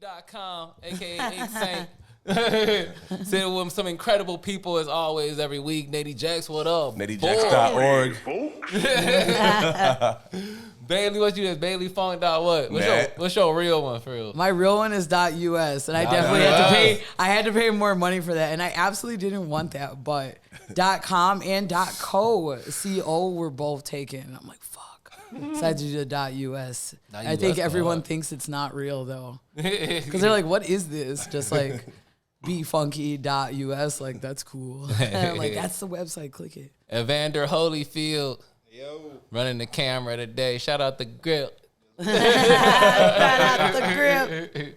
Ink.com, a.k.a. Ink Saint. Sitting with some incredible people as always every week. Nady Jax, what up? NadyJax.org. Bailey, what you is? BaileyFunk.what? What's your real one for real? My real one is .us, and I definitely had to pay more money for that, and I absolutely didn't want that, but .com and .co were both taken. I'm like, fuck. So I had to do the .us. I think everyone thinks it's not real though, because they're like, what is this? Just like befunky.us, like that's cool. Like that's the website. Click it. Evander Holyfield. Yo. Running the camera today. Shout out the Grip. Shout out the Grip.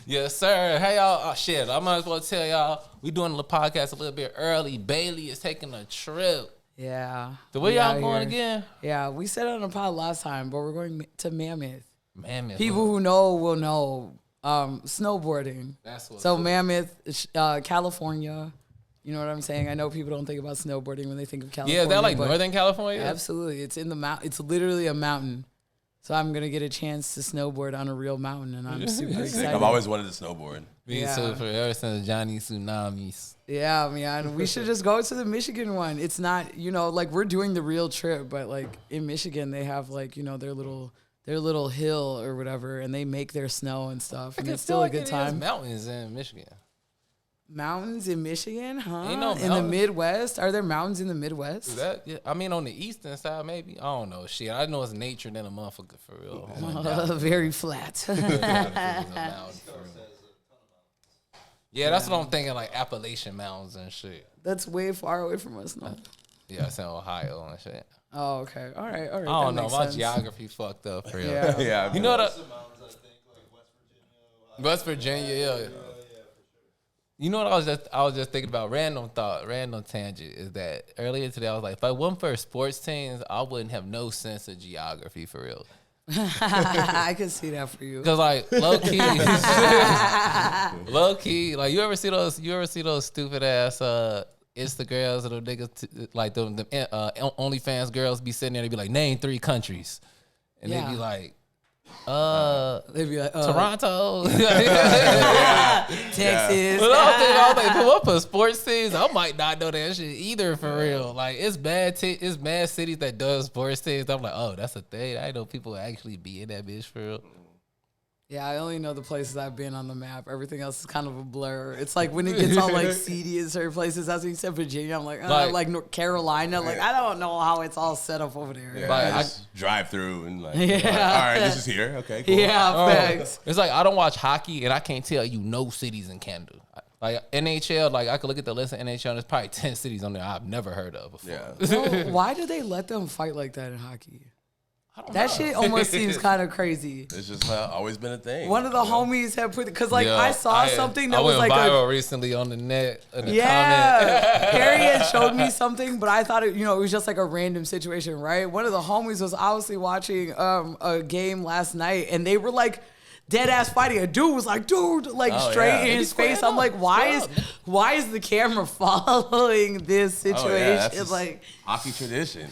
Yes, sir. Hey, y'all. Oh, shit. I might as well tell y'all, we doing the podcast a little bit early. Bailey is taking a trip. Yeah. So where y'all going again? Yeah, we said it on the pod last time, but we're going to Mammoth. Mammoth. People who know will know. Snowboarding. That's what's so Mammoth, California. You know what I'm saying? I know people don't think about snowboarding when they think of California. Yeah, is that like Northern California? Absolutely. It's in the mountain. It's literally a mountain. So I'm going to get a chance to snowboard on a real mountain, and I'm super excited. I've always wanted to snowboard. Me too, ever since Johnny Tsunamis. Yeah, man. We should just go to the Michigan one. It's not, like we're doing the real trip, but like in Michigan, they have like, their little hill or whatever, and they make their snow and stuff, and it's still a good time. Mountains in Michigan. Mountains in Michigan, huh? Ain't no in the Midwest? Are there mountains in the Midwest? Yeah. I mean, on the eastern side, maybe. I don't know. Shit, I know it's nature than a motherfucker for real. Very flat. Yeah, that's what I'm thinking, like Appalachian Mountains and shit. That's way far away from us, no? Yeah, it's in Ohio and shit. Oh, okay. All right. I don't know. My geography fucked up for real. Yeah. You know the West Virginia, yeah. You know what I was just thinking about? Random tangent is that earlier today I was like, if I wasn't for sports teams, I wouldn't have no sense of geography for real. I can see that for you. Cause like low key, like you ever see those stupid ass Instagrams of the niggas like the OnlyFans girls be sitting there and be like, name 3 countries, and they be like. They'd be like, Toronto, Texas. But I was like, what for sports teams? I might not know that shit either for real. Like it's mad cities that does sports teams. I'm like, oh, that's a thing. I know people actually be in that bitch for real. Yeah, I only know the places I've been on the map. Everything else is kind of a blur. It's like when it gets all like seedy in certain places. That's when you said Virginia. I'm like North Carolina. Like I don't know how it's all set up over there. Yeah, I just drive through and like, all right, this is here. Okay, cool. Yeah, thanks. It's like I don't watch hockey and I can't tell you no cities in Canada. Like NHL, like I could look at the list of NHL and there's probably 10 cities on there I've never heard of before. Yeah. Well, why do they let them fight like that in hockey? That shit almost seems kind of crazy. It's just always been a thing. One of the homies had put, because like I saw something that was like viral recently on the net. Comment. Harry had showed me something, but I thought it was just like a random situation, right? One of the homies was obviously watching a game last night, and they were like dead ass fighting. A dude was like, straight in his face. I'm like, why is the camera following this situation? It's like hockey tradition,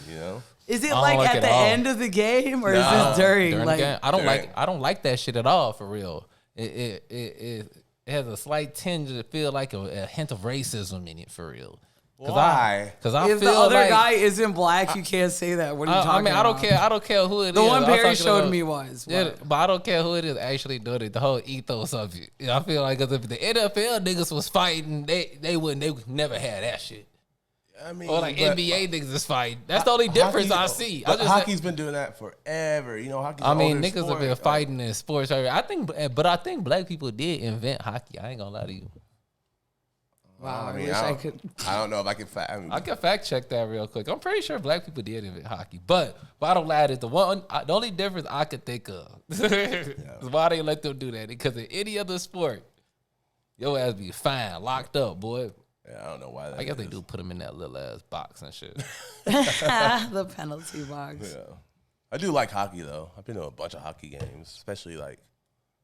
Is it like at the end of the game or is this during the game? I don't like that shit at all for real. It has a slight tinge to feel like a hint of racism in it for real. Why? Because I if feel the other like, guy isn't black, you can't say that. What are you talking about? I don't care who it is. The one Barry showed me was. Yeah, but I don't care who it is actually doing it. The whole ethos of it. I feel like if the NFL niggas was fighting, they would never had that shit. I mean, or like NBA niggas is fighting. That's the only difference I see. Hockey's been doing that forever. Hockey's niggas have been fighting in sports. I think black people did invent hockey. I ain't gonna lie to you. Wow, I wish I could. I don't know if I can fact. I can fact check that real quick. I'm pretty sure black people did invent hockey, but bottom line is the only difference I could think of is why they let them do that. Because in any other sport, your ass be fine, locked up, boy. Yeah, I don't know why. I guess they do put them in that little ass box and shit. The penalty box. Yeah. I do like hockey though. I've been to a bunch of hockey games, especially like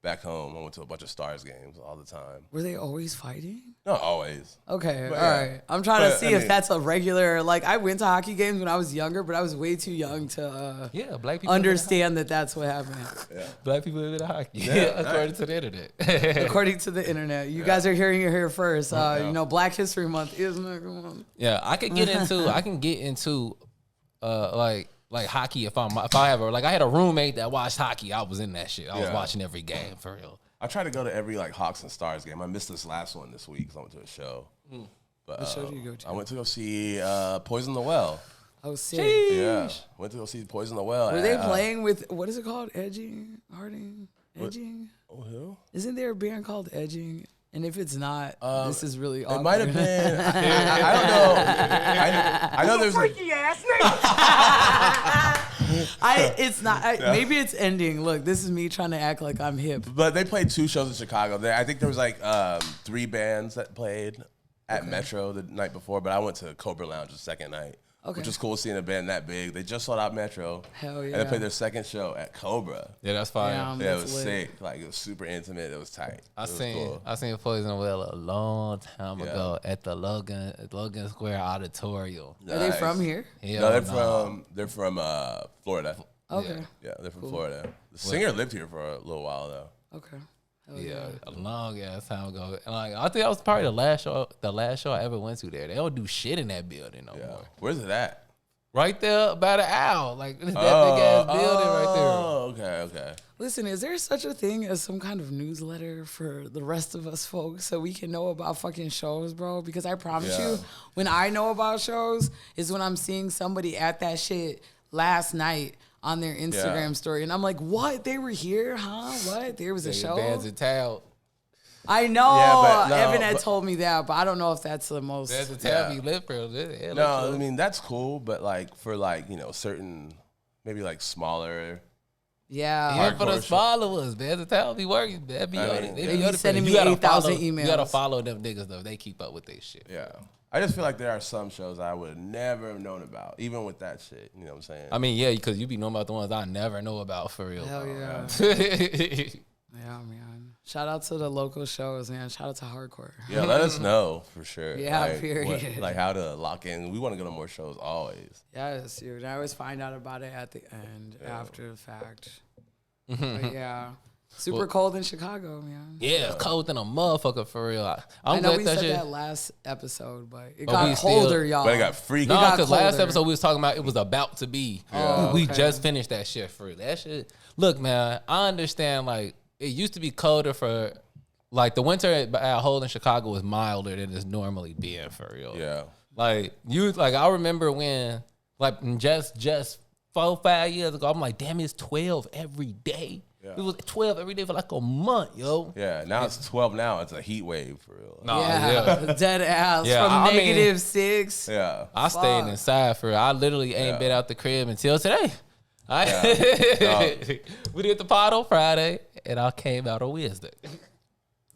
back home, I went to a bunch of Stars games all the time. Were they always fighting? Not always. Okay, But, all yeah. right. I'm trying to But, see I if mean- that's a regular. Like, I went to hockey games when I was younger, but I was way too young to Yeah, black people understand that that's what happened. Black people live in hockey, Yeah, according to the internet. According to the internet, you guys are hearing it here first. You know, Black History Month is next month. Yeah, I can get into like hockey if I ever like I had a roommate that watched hockey. I was in that shit. I was Yeah. watching every game for real. I try to go to every like Hawks and Stars game. I missed this last one this week because I went to a show. But What show did you go to? I went to go see Poison the Well. Oh, sick. Yeah, went to go see Poison the Well. Were they playing with, what is it called? Edging? Harding? Edging? Oh, who? Isn't there a band called Edging? And if it's not, this is really awkward. It might have been. I don't know. I know there's Freaky ass nigga. It's not. Maybe it's ending. Look, this is me trying to act like I'm hip. But they played 2 shows in Chicago. I think there was like 3 bands that played at Metro the night before, but I went to Cobra Lounge the second night, which was cool seeing a band that big. They just sold out Metro. Hell And yeah. they played their second show at Cobra. Yeah, that's fine. Yeah, Yeah, it that's was lit. sick. Like, it was super intimate. It was tight. I It was seen cool. Poison Well a long time ago at the Logan Square Auditorium. Are they Nice. from here? Hell No, they're from Florida. Okay. Yeah, they're from Florida. The singer lived here for a little while though. Okay. Hell Yeah, a long ass time ago. And like I think that was probably the last show I ever went to there. They don't do shit in that building no Yeah. more. Where's it at? Right there by the owl. Like that big ass building right there. Oh, okay. Listen, is there such a thing as some kind of newsletter for the rest of us folks so we can know about fucking shows, bro? Because I promise Yeah. you, when I know about shows is when I'm seeing somebody at that shit last night on their Instagram story. And I'm like, what? They were here? Huh? What? There was a show? Bands in town. I know. Yeah, but no, Evan had but- told me that, but I don't know if that's the most. Bands in town be lit for real. No, I mean that's cool, but like for like, certain maybe like smaller. Yeah. Yeah, for the hardcore followers, bands in town be working. That be I on mean, it. They yeah. be They on be it. sending You me gotta 8,000 follow- You gotta emails. follow them niggas though. They keep up with their shit. Yeah. I just feel like there are some shows I would have never known about, even with that shit. You know what I'm saying? I mean, yeah, because you be knowing about the ones I never know about for real. Hell yeah. Yeah, man. Shout out to the local shows, man. Shout out to hardcore. yeah, let us know for sure. Yeah, like, period. like how to lock in. We want to go to more shows always. Yes, dude. I always find out about it at the end, after the fact. But yeah. Super cold in Chicago, man. Yeah, cold than a motherfucker for real. I I'm know glad we that said shit. that last episode, but it But got we still- colder, y'all. But it got freaky. No, got because last colder. episode we was talking about it was about to be. Oh, we okay. just finished that shit for real. That shit. Look, man, I understand. Like it used to be colder for, like the winter at Hole in Chicago was milder than it's normally being for real. Yeah. Like I remember when like just 4-5 years ago, I'm like, damn, it's 12 every day. Yeah. It was 12 every day for like a month, yo. Yeah. Now it's 12 now. It's a heat wave for real. No, yeah, dead ass Yeah, from I mean- -6. Yeah. I stayed Fuck. inside for real. I literally ain't Yeah. been out the crib until today. Yeah. We did the pod on Friday, and I came out on Wednesday.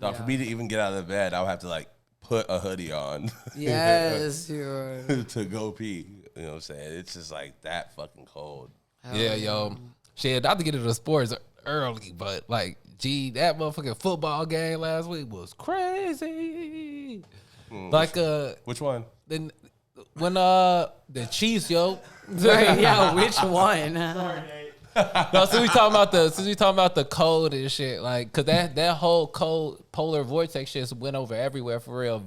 No, for me to even get out of the bed, I would have to like put a hoodie on. Yes, dude. to go pee. You know what I'm saying? It's just like that fucking cold. Yeah, yo. Shit, not to get into the sports early, but like, gee, that motherfucking football game last week was crazy. Like, Which one? then when the Chiefs, yo. Right, yeah, which one? No, since we talking about the cold and shit, like, cause that whole cold polar vortex shit went over everywhere for real.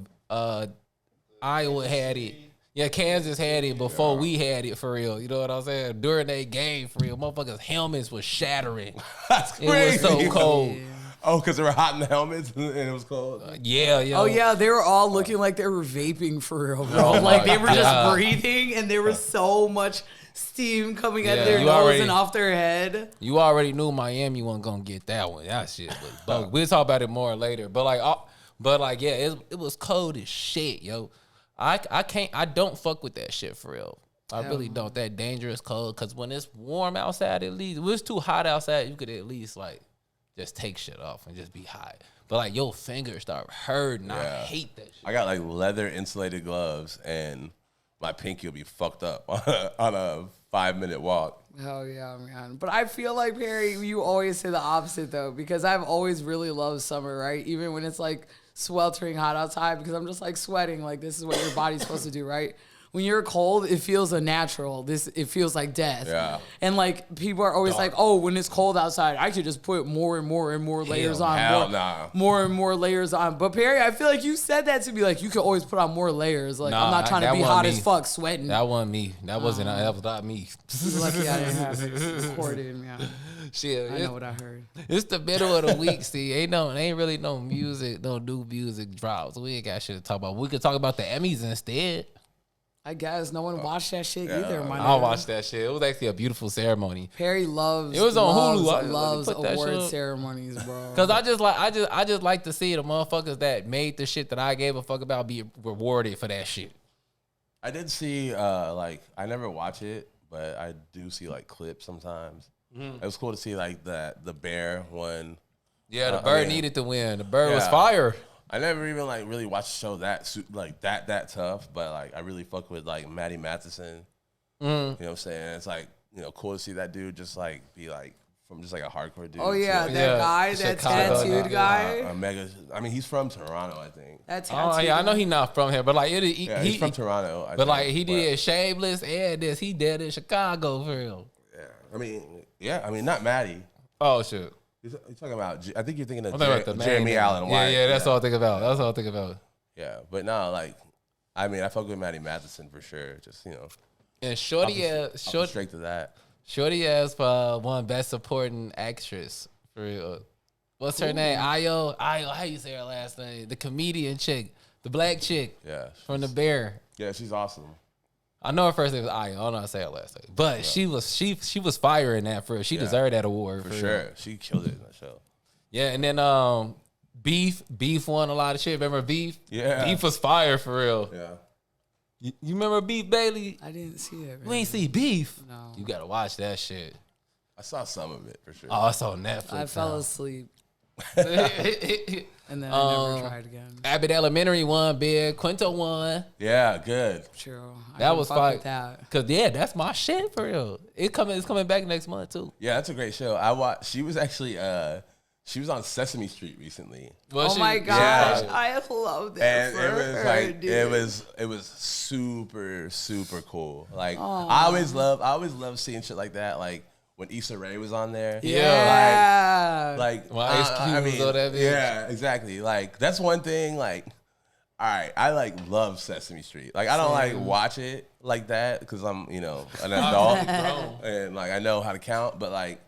Iowa had it. Yeah, Kansas had it before we had it for real. You know what I'm saying? During that game for real, motherfuckers' helmets was shattering. That's It was crazy. so cold. Oh, because they were hot in the helmets and it was cold. Yeah, yo. Oh yeah, they were all looking like they were vaping for real, bro. Like they were just God. breathing, and there was so much steam coming out Yeah, of their you nose already- and off their head. You already knew Miami wasn't gonna get that one. That shit was bug. We'll talk about it more later. But like, yeah, it was cold as shit, yo. I don't fuck with that shit for real. I really don't. That dangerous cold, cause when it's warm outside, at least when it's too hot outside, you could at least like just take shit off and just be hot. But like your fingers start hurting. I Yeah. hate that shit. I got like leather insulated gloves and my pinky will be fucked up on a 5-minute walk. Hell yeah, man. But I feel like, Perry, you always say the opposite, though, because I've always really loved summer, right? Even when it's, like, sweltering hot outside, because I'm just, like, sweating. Like, this is what your body's supposed to do, right? When you're cold, it feels unnatural. It feels like death. Yeah. And, like, people are always like, oh, when it's cold outside, I could just put more and more and more layers on. More and more layers on. But, Perry, I feel like you said that to me. Like, you could always put on more layers. Like, I'm not trying to be hot as fuck, sweating. That wasn't me. That was not me. Lucky I didn't have it recorded, man. Shit, I know what I heard. It's the middle of the week, see. Ain't really no music, no new music drops. We ain't got shit to talk about. We could talk about the Emmys instead. I guess no one watched that shit either. I watched that shit. It was actually a beautiful ceremony. Perry loves. It was on Hulu. Loves award ceremonies, bro. Cause I just like to see the motherfuckers that made the shit that I gave a fuck about be rewarded for that shit. I did see I never watch it, but I do see like clips sometimes. It was cool to see like the bear won. Yeah, the bird needed to win. The bird was fire. I never even like really watched a show that tough, but like I really fuck with like Maddie Matheson. You know what I'm saying? It's like, you know, cool to see that dude just like be like from just like a hardcore dude. Oh yeah, that guy, that tattooed guy. I mean, he's from Toronto, I think. That tattooed. Oh yeah, I know he's not from here, but like he's from Toronto. He did Shameless and this. He did in Chicago for real. Yeah, I mean, not Maddie. Oh shit. You're talking about, I think you're thinking of Jeremy Allen White. Yeah, that's all I think about. Yeah, but no, like, I mean, I fuck with Maddie Matheson for sure. Just, you know. And straight to that. Shorty as won Best Supporting Actress for real. What's her name? Ayo, how you say her last name? The comedian chick, the black chick. Yeah. From The Bear. Yeah, she's awesome. I know her first name was Ayo. I don't know how to say her last name. But she was fire in that for real. She deserved that award. For sure. Real. She killed it in that show. Yeah, and then Beef won a lot of shit. Remember Beef? Yeah. Beef was fire for real. Yeah. You remember Beef, Bailey? I didn't see it. You ain't see Beef? No. You gotta watch that shit. I saw some of it for sure. Oh, it's on Netflix. I fell asleep. And then I never tried again. Abbott Elementary won big. Quinto won. Yeah, good. True. That was fine. Cause that's my shit for real. It's coming back next month too. Yeah, that's a great show. I watched. She was actually she was on Sesame Street recently. My gosh, yeah. I love that. And it was like it was super cool. Like I always love seeing shit like that. Like when Issa Rae was on there. Yeah. Yeah, exactly. Like that's one thing. Like, all right, I like love Sesame Street. Like I don't like watch it like that because I'm, you know, an adult and like I know how to count. But like,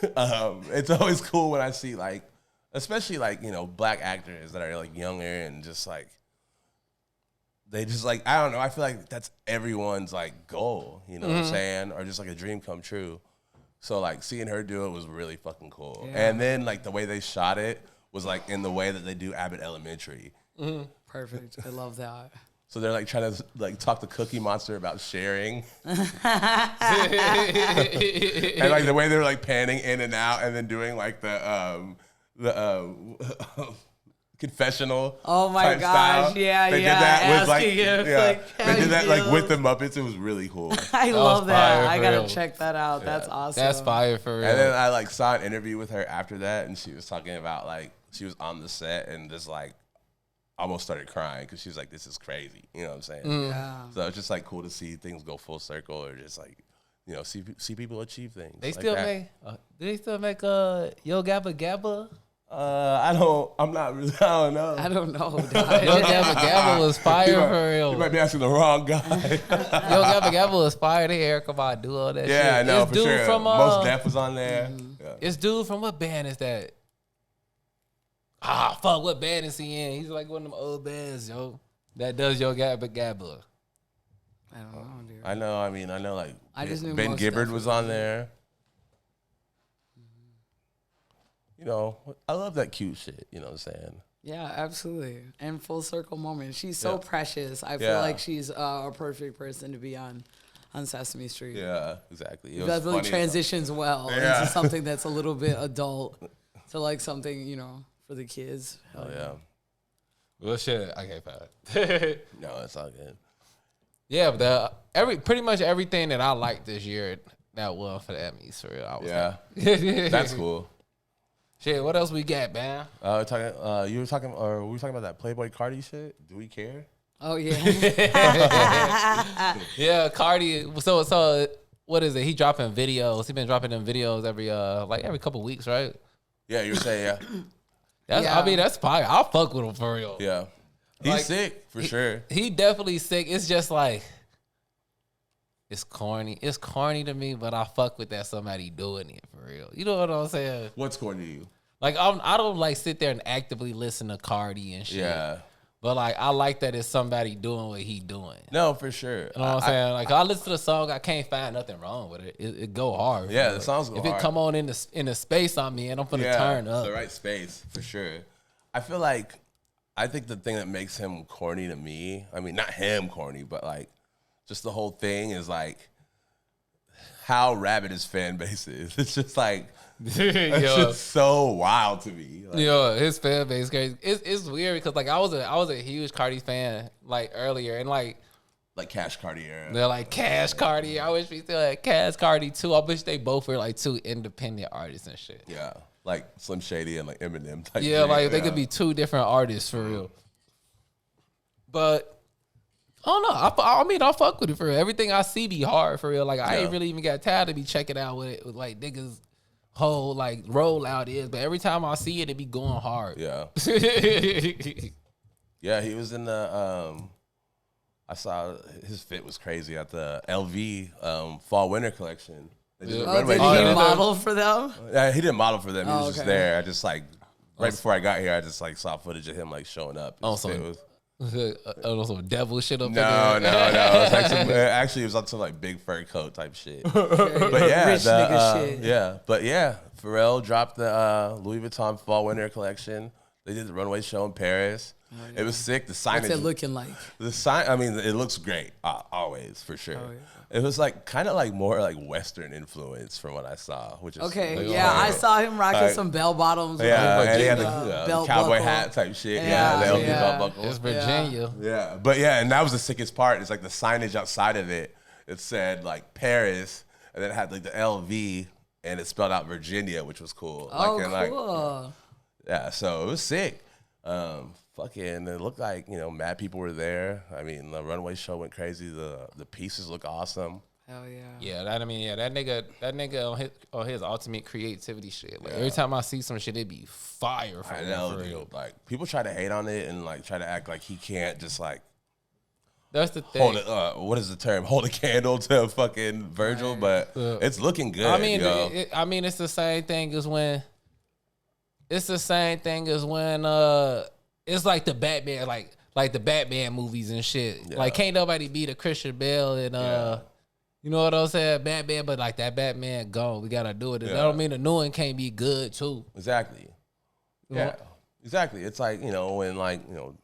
it's always cool when I see like, especially like, you know, black actors that are like younger and just like. They just like, I don't know. I feel like that's everyone's like goal, you know what I'm saying? Or just like a dream come true. So like seeing her do it was really fucking cool. Yeah. And then like the way they shot it was like in the way that they do Abbott Elementary. Perfect. I love that. So they're like trying to like talk to Cookie Monster about sharing. And like the way they're like panning in and out and then doing like the confessional. Oh my gosh! Style. Yeah, they did that with like, they did that like with the Muppets. It was really cool. I love that. I gotta check that out. That's awesome. That's fire for real. And then I like saw an interview with her after that, and she was talking about like she was on the set and just like almost started crying because she was like, "This is crazy." You know what I'm saying? Yeah. So it's just like cool to see things go full circle, or just like, you know, see people achieve things. They like still that. make. Do they still make Yo Gabba Gabba? I don't know. I don't know. Yo Gabba Gabba was fire for real. You might be asking the wrong guy. Yo Gabba Gabba was fire. They Erykah Badu all that shit. Yeah, I know, it's for dude sure. From, Most Def was on there. Yeah. It's dude from what band is that? Fuck, what band is he in? He's like one of them old bands, yo. That does Yo Gabba Gabba. I don't know, dude. I know. I mean, I know. Like I just knew Ben Most Gibbard Def was on there. You know, I love that cute shit. You know what I'm saying? Yeah, absolutely. And full circle moment. She's so precious. I feel Yeah. like she's a perfect person to be on Sesame Street. Yeah, exactly. It That was really funny. transitions well Yeah. into something that's a little bit adult to like something, you know, for the kids. Oh yeah. Well, shit, I can't find it. No, it's all good. Yeah, but pretty much everything that I liked this year that won for the Emmys for real. I was Yeah, that's cool. Shit, what else we got, man? We were talking about that Playboy Cardi shit. Do we care? Oh yeah. Yeah, Cardi. So what is it? He dropping videos. He been dropping them videos every couple weeks, right? Yeah, you were saying I mean, that's probably I'll fuck with him for real. yeah. He's sick for sure. He definitely sick. It's just like it's corny. It's corny to me, but I fuck with that somebody doing it for real. You know what I'm saying? What's corny to you? Like I don't like sit there and actively listen to Cardi and shit. Yeah. But like I like that it's somebody doing what he doing. No, for sure. You know what I'm saying? Like I listen to the song, I can't find nothing wrong with it. It go hard. Yeah, the songs go hard. hard. If it come on in the space I'm in, I'm gonna turn up. The right space for sure. I think the thing that makes him corny to me, I mean, not him corny, but like just the whole thing is like how rabid his fan base is. It's just like it's just so wild to me. Like, his fan base crazy. It's weird because like I was a huge Cardi fan like earlier and like Cash Cardi era. They're like Cash Cardi. I wish we still had Cash Cardi too. I wish they both were like two independent artists and shit. Yeah, like Slim Shady and like Eminem type. Yeah, like they could be two different artists for real. But I don't know. I mean, I fuck with it for real. Everything I see be hard for real. Like I ain't really even got tired to be checking out with like niggas whole like rollout is. But every time I see it, it be going hard. Yeah. Yeah, he was in the. I saw his fit was crazy at the LV fall winter collection. Did he model for them? Yeah, he didn't model for them. He was just okay. there. I just like right before I got here, I just like saw footage of him like showing up. Also, some devil shit up No. there. It was like actually, it was on some like big fur coat type shit. But yeah, rich nigga shit. Yeah, but yeah, Pharrell dropped the Louis Vuitton fall winter collection. They did the runway show in Paris. Oh, yeah. It was sick. The signage. What's it looking like? I mean, it looks great. Always, for sure. Oh, yeah. It was like kind of like more like Western influence from what I saw, which is okay. Yeah, I saw him rocking some bell bottoms. Yeah, and he had the cowboy hat type shit. Yeah, the LV belt buckle. It's Virginia. Yeah, but yeah, and that was the sickest part. It's like the signage outside of it. It said like Paris, and then it had like the LV, and it spelled out Virginia, which was cool. Cool. Yeah, so it was sick. It looked like, mad people were there. I mean, the runway show went crazy. The pieces look awesome. Hell yeah. Yeah, that nigga on his ultimate creativity shit. Like every time I see some shit, it be fire for I know, dude. Like people try to hate on it and like try to act like he can't just like that's the thing. Hold it. What is the term? Hold a candle to fucking Virgil, but it's looking good. I mean, it's the same thing as when. It's the same thing as when it's like the Batman, like the Batman movies and shit. Yeah. Like can't nobody beat a Christian Bale and you know what I'm saying? Batman, but like that Batman gone. We gotta do it. Yeah. That don't mean the new one can't be good too. Exactly. Yeah. Exactly. It's like, when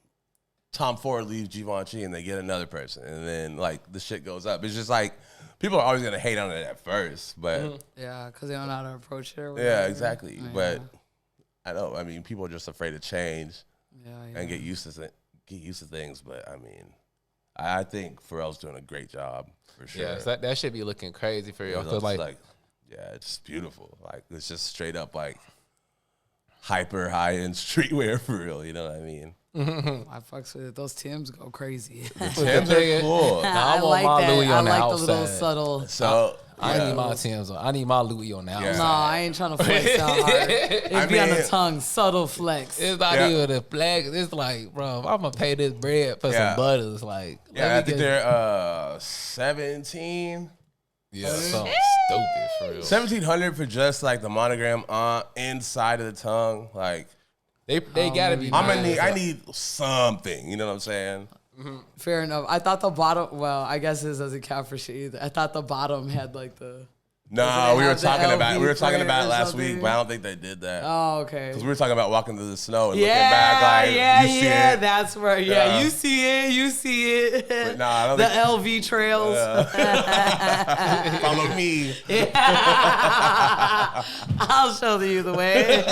Tom Ford leaves Givenchy and they get another person and then like the shit goes up. It's just like people are always gonna hate on it at first, but yeah, because they don't know how to approach it. Yeah, exactly. But I mean, people are just afraid to change and get used to things. But I mean, I think Pharrell's doing a great job for sure. Yeah, so that should be looking crazy for you. It's beautiful. Like it's just straight up like hyper high end streetwear for real. You know what I mean? I fucks with it. Those Timbs go crazy. The Timbs are cool. I want my Louis on the outside. I like the little subtle. So. I need my Timbs on. I need my Louis on the outside. No, I ain't trying to flex that hard. It be on the tongue, subtle flex. It's not even a flex. It's like, bro, if I'm gonna pay this bread for some butters, like, I think they're 17. Yeah, something stupid for real. 1,700 for just like the monogram inside of the tongue, like. They gotta be. I need something. You know what I'm saying? Mm-hmm. Fair enough. I thought the bottom. Well, I guess this doesn't count for shit either. I thought the bottom had like the. No, we were talking about it last week, but I don't think they did that. Oh, okay. Because we were talking about walking through the snow and looking back, like you see it. That's where. Yeah, you see it. But no, I don't the LV trails. Follow me. I'll show you the way.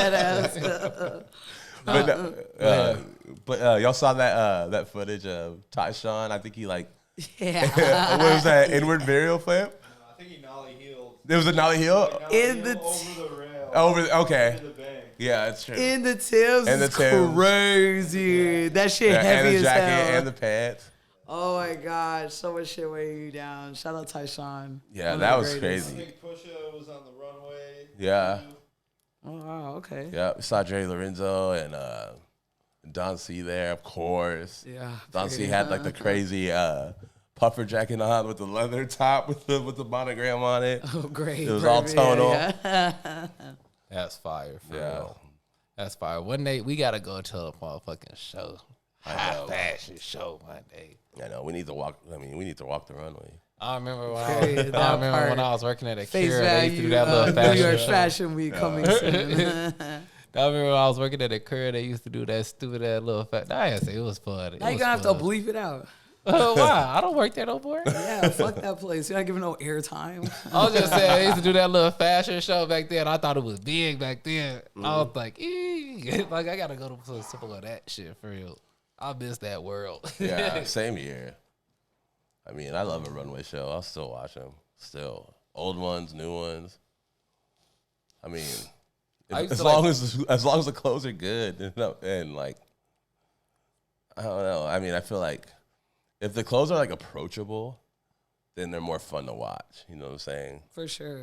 But y'all saw that footage of Tyshawn. I think he like Yeah. What was that? Inward burial flip? I think he nollie heeled. There was a nollie heel? In the over the rail. Okay. Into the bank. Yeah, that's true. In the Timbs. And the Timbs. Crazy. That shit Yeah, heavy and the as jacket hell. and the pants. Oh my gosh, so much shit weighing you down. Shout out Tyshawn. Yeah, One that of the was greatest. I crazy. think Pusha was on the runway. Yeah. Oh wow, okay. Yeah, we saw Jerry Lorenzo and Don C there, of course. Yeah. Don C had like the crazy puffer jacket on with the leather top with the monogram on it. Oh great. It was all tonal. Yeah. That's fire. For Yeah. real. That's fire. One day we gotta go to a motherfucking show. High know. fashion show one day. I know we need to walk. I mean, we need to walk the runway. I remember when Period, I that remember when part. I was working at a Face Kira. They used to do value. that little New fashion York show. Fashion Week coming soon. I remember when I was working at a Kira. They used to do that stupid ass little fat. I had to say it was fun. It Now you was gonna have to fun. bleep it out. Why? I don't work there no more. Yeah, fuck that place. You're not giving no airtime. I was just saying, they used to do that little fashion show back then. I thought it was big back then. I was like, like I gotta go to some of that shit for real. I miss that world. Yeah, same here. I mean, I love a runway show. I'll still watch them. Still, old ones, new ones. I mean, I used as to long as the clothes are good and like, I don't know. I mean, I feel like if the clothes are like approachable, then they're more fun to watch. You know what I'm saying? For sure.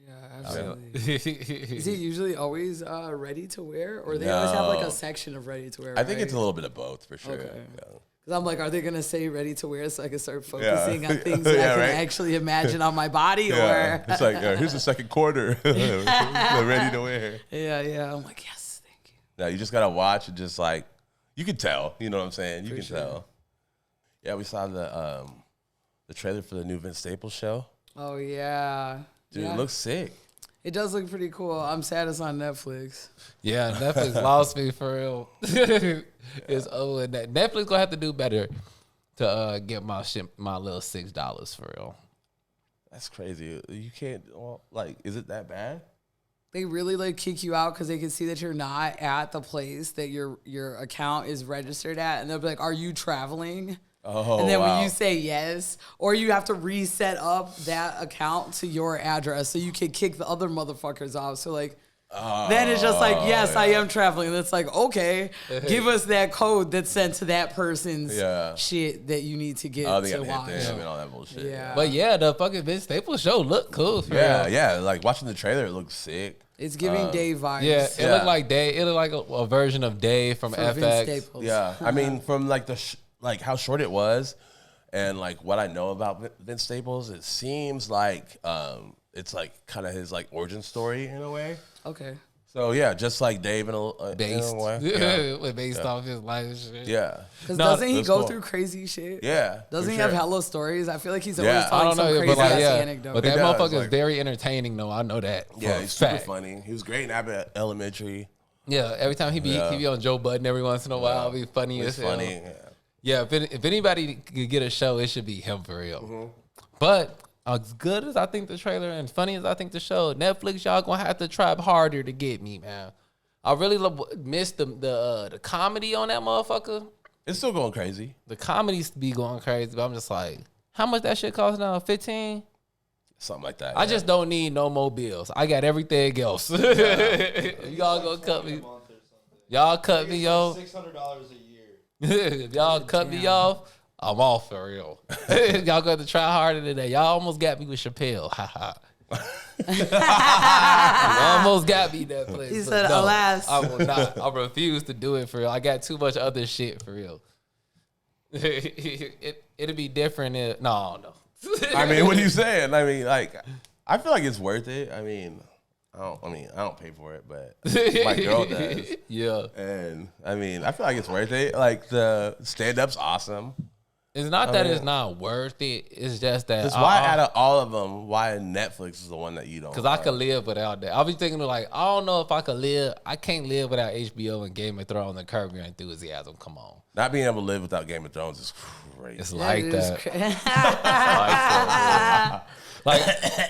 Yeah, absolutely. Is he usually always ready to wear? Or they always have like No. a section of ready to wear? I think it's a little bit of both for sure. Okay. Yeah. Because I'm like, are they going to say ready to wear so I can start focusing on things that Yeah, I can right? actually imagine on my body? Yeah. Or It's like, here's the second quarter. They're ready to wear. Yeah. I'm like, yes, thank you. Now you just gotta watch and just like you can tell. You know what I'm saying? You For can sure. tell. Yeah, we saw the trailer for the new Vince Staples show. Oh, yeah. Dude, Yeah. it looks sick. It does look pretty cool. I'm sad it's on Netflix. Yeah, Netflix lost me for real. It's over. Netflix gonna have to do better to get my little $6 for real. That's crazy. You can't like. Is it that bad? They really like kick you out because they can see that you're not at the place that your account is registered at, and they'll be like, "Are you traveling?" Oh, And then wow. when you say yes, or you have to reset up that account to your address so you can kick the other motherfuckers off. So like, then it's just like, yes, I am traveling. And it's like, okay, give us that code that's sent to that person's shit that you need to get Oh, they to got watch. hit them and all that bullshit. Yeah. But yeah, the fucking Vince Staples show looked cool. For Yeah, real. yeah. Like watching the trailer, it looks sick. It's giving Dave vibes. Yeah, it looked like Dave. It looked like a version of Dave from for FX. Vince Staples. Yeah, I mean, from like like how short it was, and like what I know about Vince Staples, it seems like it's like kind of his like origin story in a way. Okay. So yeah, just like Dave in a Based, way. Yeah. based off his life and shit. Yeah. Because No, doesn't he that's go cool. through crazy shit? Yeah. Doesn't for he have sure. hella stories? I feel like he's Yeah. always I telling don't some know, crazy but like ass yeah, anecdote. but that He does, motherfucker is like- very entertaining though. I know that. Yeah, for a he's super fact. funny. He was great in Abbott Elementary. Yeah, every time he be on Joe Budden every once in a while, be funny He's as hell. funny. Yeah, if anybody could get a show, it should be him for real. Mm-hmm. But as good as I think the trailer and funny as I think the show, Netflix, y'all gonna have to try harder to get me, man. I really miss the comedy on that motherfucker. It's still going crazy. The comedies be going crazy, but I'm just like, how much that shit cost now? 15? Something like that. I yeah. just don't need no more bills. I got everything else. Y'all gonna cut me. Y'all cut me off. $600 a year. If y'all cut me off, I'm off for real. Y'all got to try harder than that. Y'all almost got me with Chappelle. Ha ha. You almost got me that place. He but said, no, alas. I will not. I refuse to do it for real. I got too much other shit for real. It'll be different if no. I mean, what are you saying? I mean, like, I feel like it's worth it. I mean, I don't pay for it, but my girl does. Yeah. And I mean, I feel like it's worth it. Like the stand-up's awesome. It's not that it's not worth it. It's just that That's why out of all of them, why Netflix is the one that you don't. because I could live without that. I'll be thinking like, I don't know if I could live. I can't live without HBO and Game of Thrones and Curb Your Enthusiasm. Come on. Not being able to live without Game of Thrones is crazy. It's like is that. cra- Like that, Like,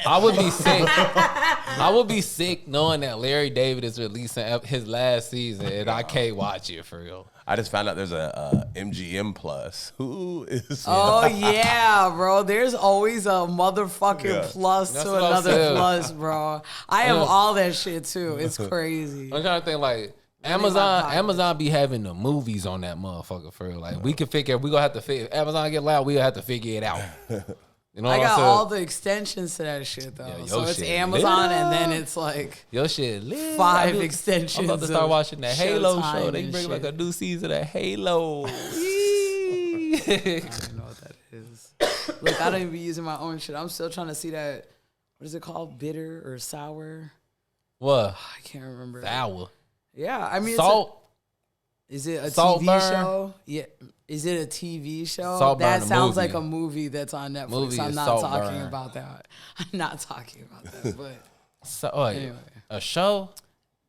I would be sick. I would be sick knowing that Larry David is releasing his last season and I can't watch it for real. I just found out there's a MGM Plus. Who is? Oh yeah, bro. There's always a motherfucking plus That's to what I'm another saying. plus, bro. I have all that shit too. It's crazy. I'm trying to think like Let me my Amazon be having the movies on that motherfucker for real. Like we gonna have to figure. If Amazon get loud, we gonna have to figure it out. You know I what got I'm saying? all the extensions to that shit though. Yeah, so your it's shit Amazon lit and then up. it's like Your shit lit. 5 I'm extensions. about to start of watching that Halo Showtime show. They and bring like shit. a new season of Halo. I don't know what that is. Look, I don't even be using my own shit. I'm still trying to see that. What is it called? Bitter or sour? What? I can't remember. Sour. Yeah, I mean, Salt. Is it a Saltburn? TV show? Yeah. Is it a TV show? Saltburn, that the sounds movie. like a movie that's on Netflix. Movie I'm is not Saltburn. talking about that. I'm not talking about that. But Anyway. A show?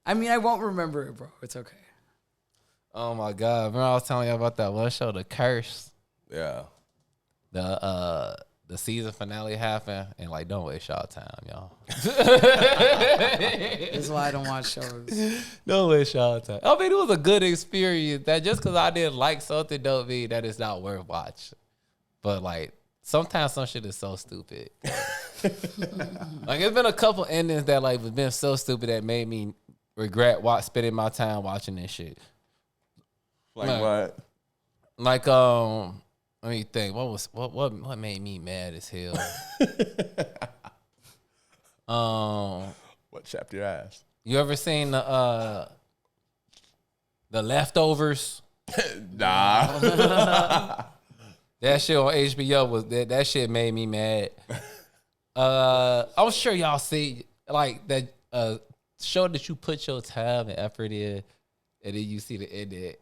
I mean, I won't remember it, bro. It's okay. Oh my God. Remember I was telling you about that one show, The Curse? Yeah. The season finale happened and like don't waste y'all time, y'all. That's why I don't watch shows. Don't waste y'all time. I mean, it was a good experience. That just because I didn't like something don't mean that it's not worth watching. But like sometimes some shit is so stupid. Like it's been a couple endings that like have been so stupid that made me regret spending my time watching this shit. Like Man. what? Like let me think. What made me mad as hell? What chapped your ass? You ever seen the Leftovers? Nah. That shit on HBO was that shit made me mad. I'm sure y'all see like that show that you put your time and effort in, and then you see the end of it.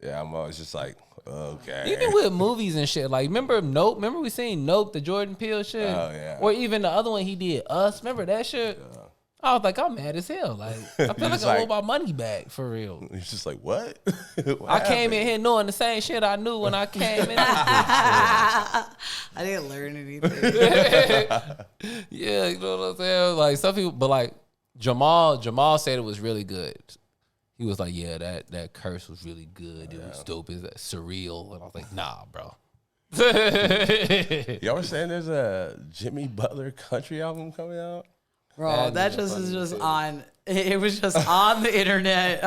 Yeah, I'm always just like, okay. Even with movies and shit, like remember Nope? Remember we seen Nope, the Jordan Peele shit? Oh, yeah. Or even the other one he did, Us. Remember that shit? Yeah. I was like, I'm mad as hell. Like I feel like I want my money back for real. He's just like, what? What I came happened? in here knowing the same shit I knew when I came in. I didn't learn anything. Yeah, you know what I'm saying? Like some people, but like Jamal said it was really good. He was like, yeah, that curse was really good. It was dope. It's surreal. And I was like, nah, bro. Y'all were saying there's a Jimmy Butler country album coming out? Bro, that just is just on. It was just on the internet.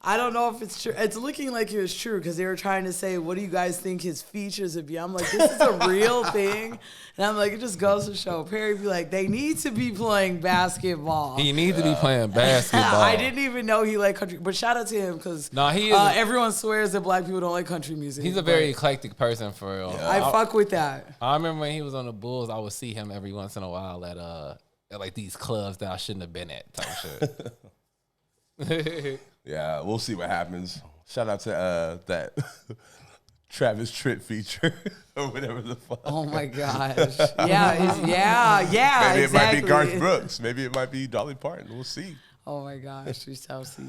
I don't know if it's true. It's looking like it was true because they were trying to say, what do you guys think his features would be? I'm like, this is a real thing. And I'm like, it just goes to show. Perry be like, they need to be playing basketball. He needs to be playing basketball. I didn't even know he liked country. But shout out to him because he is everyone swears that black people don't like country music. He's a very eclectic person for real. I fuck with that. I remember when he was on the Bulls, I would see him every once in a while at like these clubs that I shouldn't have been at type shit. Yeah, we'll see what happens. Shout out to that Travis Tritt feature or whatever the fuck. Oh my gosh. Yeah. Maybe exactly. it might be Garth Brooks. Maybe it might be Dolly Parton. We'll see. Oh my gosh, we shall see.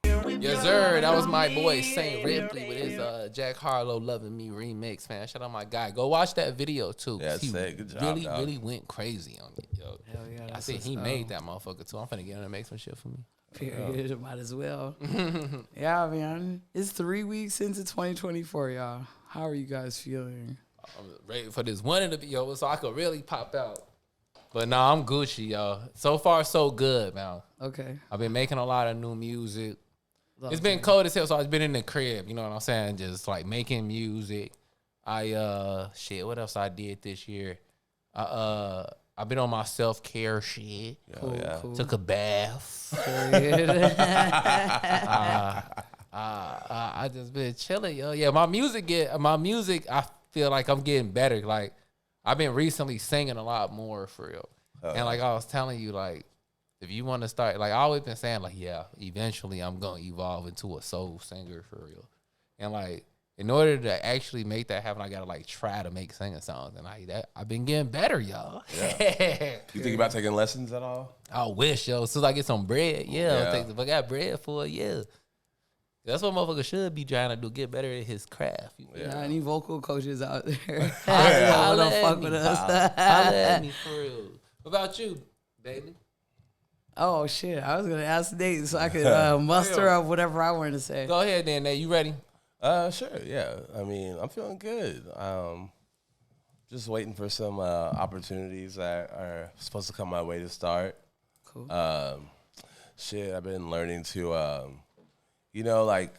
Yes, sir. That was my boy Saint Ripley with his Jack Harlow "Loving Me" remix, man. Shout out my guy. Go watch that video too. Yeah, he sick. Good job, really, dog. really went crazy on it, yo. Hell yeah, I that's think what's he up. made that motherfucker too. I'm finna get him to make some shit for me. Period. Might as well. Yeah, man. It's 3 weeks into 2024, y'all. How are you guys feeling? I'm ready for this one in the video so I could really pop out. But nah, I'm Gucci, y'all. So far, so good, man. Okay. I've been making a lot of new music. Love It's been it. cold as hell, so I've been in the crib, you know what I'm saying? Just like making music. What else I did this year? I've been on my self-care shit. Cool, yeah. cool. Took a bath. Period. I just been chilling, yo. Yeah, my music, I feel like I'm getting better. Like, I've been recently singing a lot more for real. And like I was telling you, like, if you want to start, like I always been saying, like, yeah, eventually I'm going to evolve into a soul singer for real. And like, in order to actually make that happen, I got to like try to make singing songs. And I've been getting better, y'all. Yeah. You think about taking lessons at all? I wish, yo. As soon as I get some bread, Yeah. if I got bread for it, yeah. That's what motherfucker should be trying to do. Get better at his craft. You Yeah, any vocal coaches out there? Holla Don't at fuck me. with us. Holla at me for real. What about you, Bailey? Oh shit! I was gonna ask Nate so I could muster up whatever I wanted to say. Go ahead, then, Nate. You ready? Sure, yeah. I mean, I'm feeling good. Just waiting for some opportunities that are supposed to come my way to start. Cool. I've been learning to, like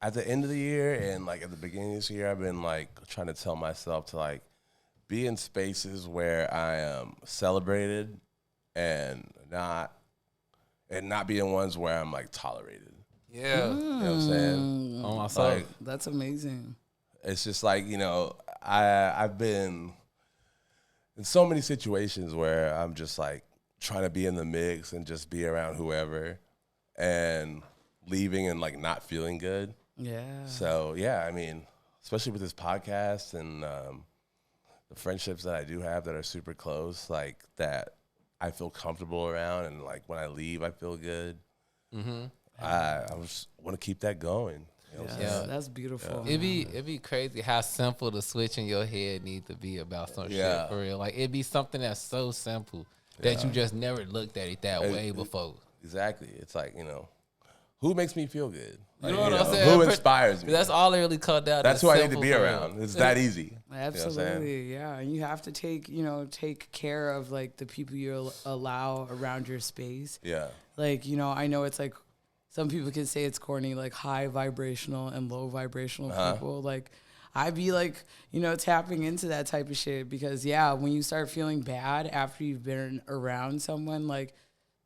at the end of the year and like at the beginning of this year, I've been like trying to tell myself to like be in spaces where I am celebrated and not be in ones where I'm like tolerated. Yeah. You know what I'm saying? On my side. Like, That's amazing. it's just like, I've been in so many situations where I'm just like trying to be in the mix and just be around whoever and leaving and like not feeling good. Yeah. So, yeah, I mean, especially with this podcast and the friendships that I do have that are super close, like that I feel comfortable around. And like when I leave, I feel good. Mm-hmm. I just want to keep that going. You know what I'm saying? That's beautiful. It'd be crazy how simple the switch in your head needs to be about some Yeah. shit for real. Like it'd be something that's so simple that you just never looked at it that way before. Exactly. It's like, who makes me feel good? You Like, know what I'm saying? Who inspires me? That's all it really cut down. That's to who I need to simple be for real. around. It's that easy. Absolutely, yeah. And you have to take care of like the people you allow around your space. Yeah. Like, I know it's like some people can say it's corny, like high vibrational and low vibrational people. Like I'd be like, tapping into that type of shit because when you start feeling bad after you've been around someone like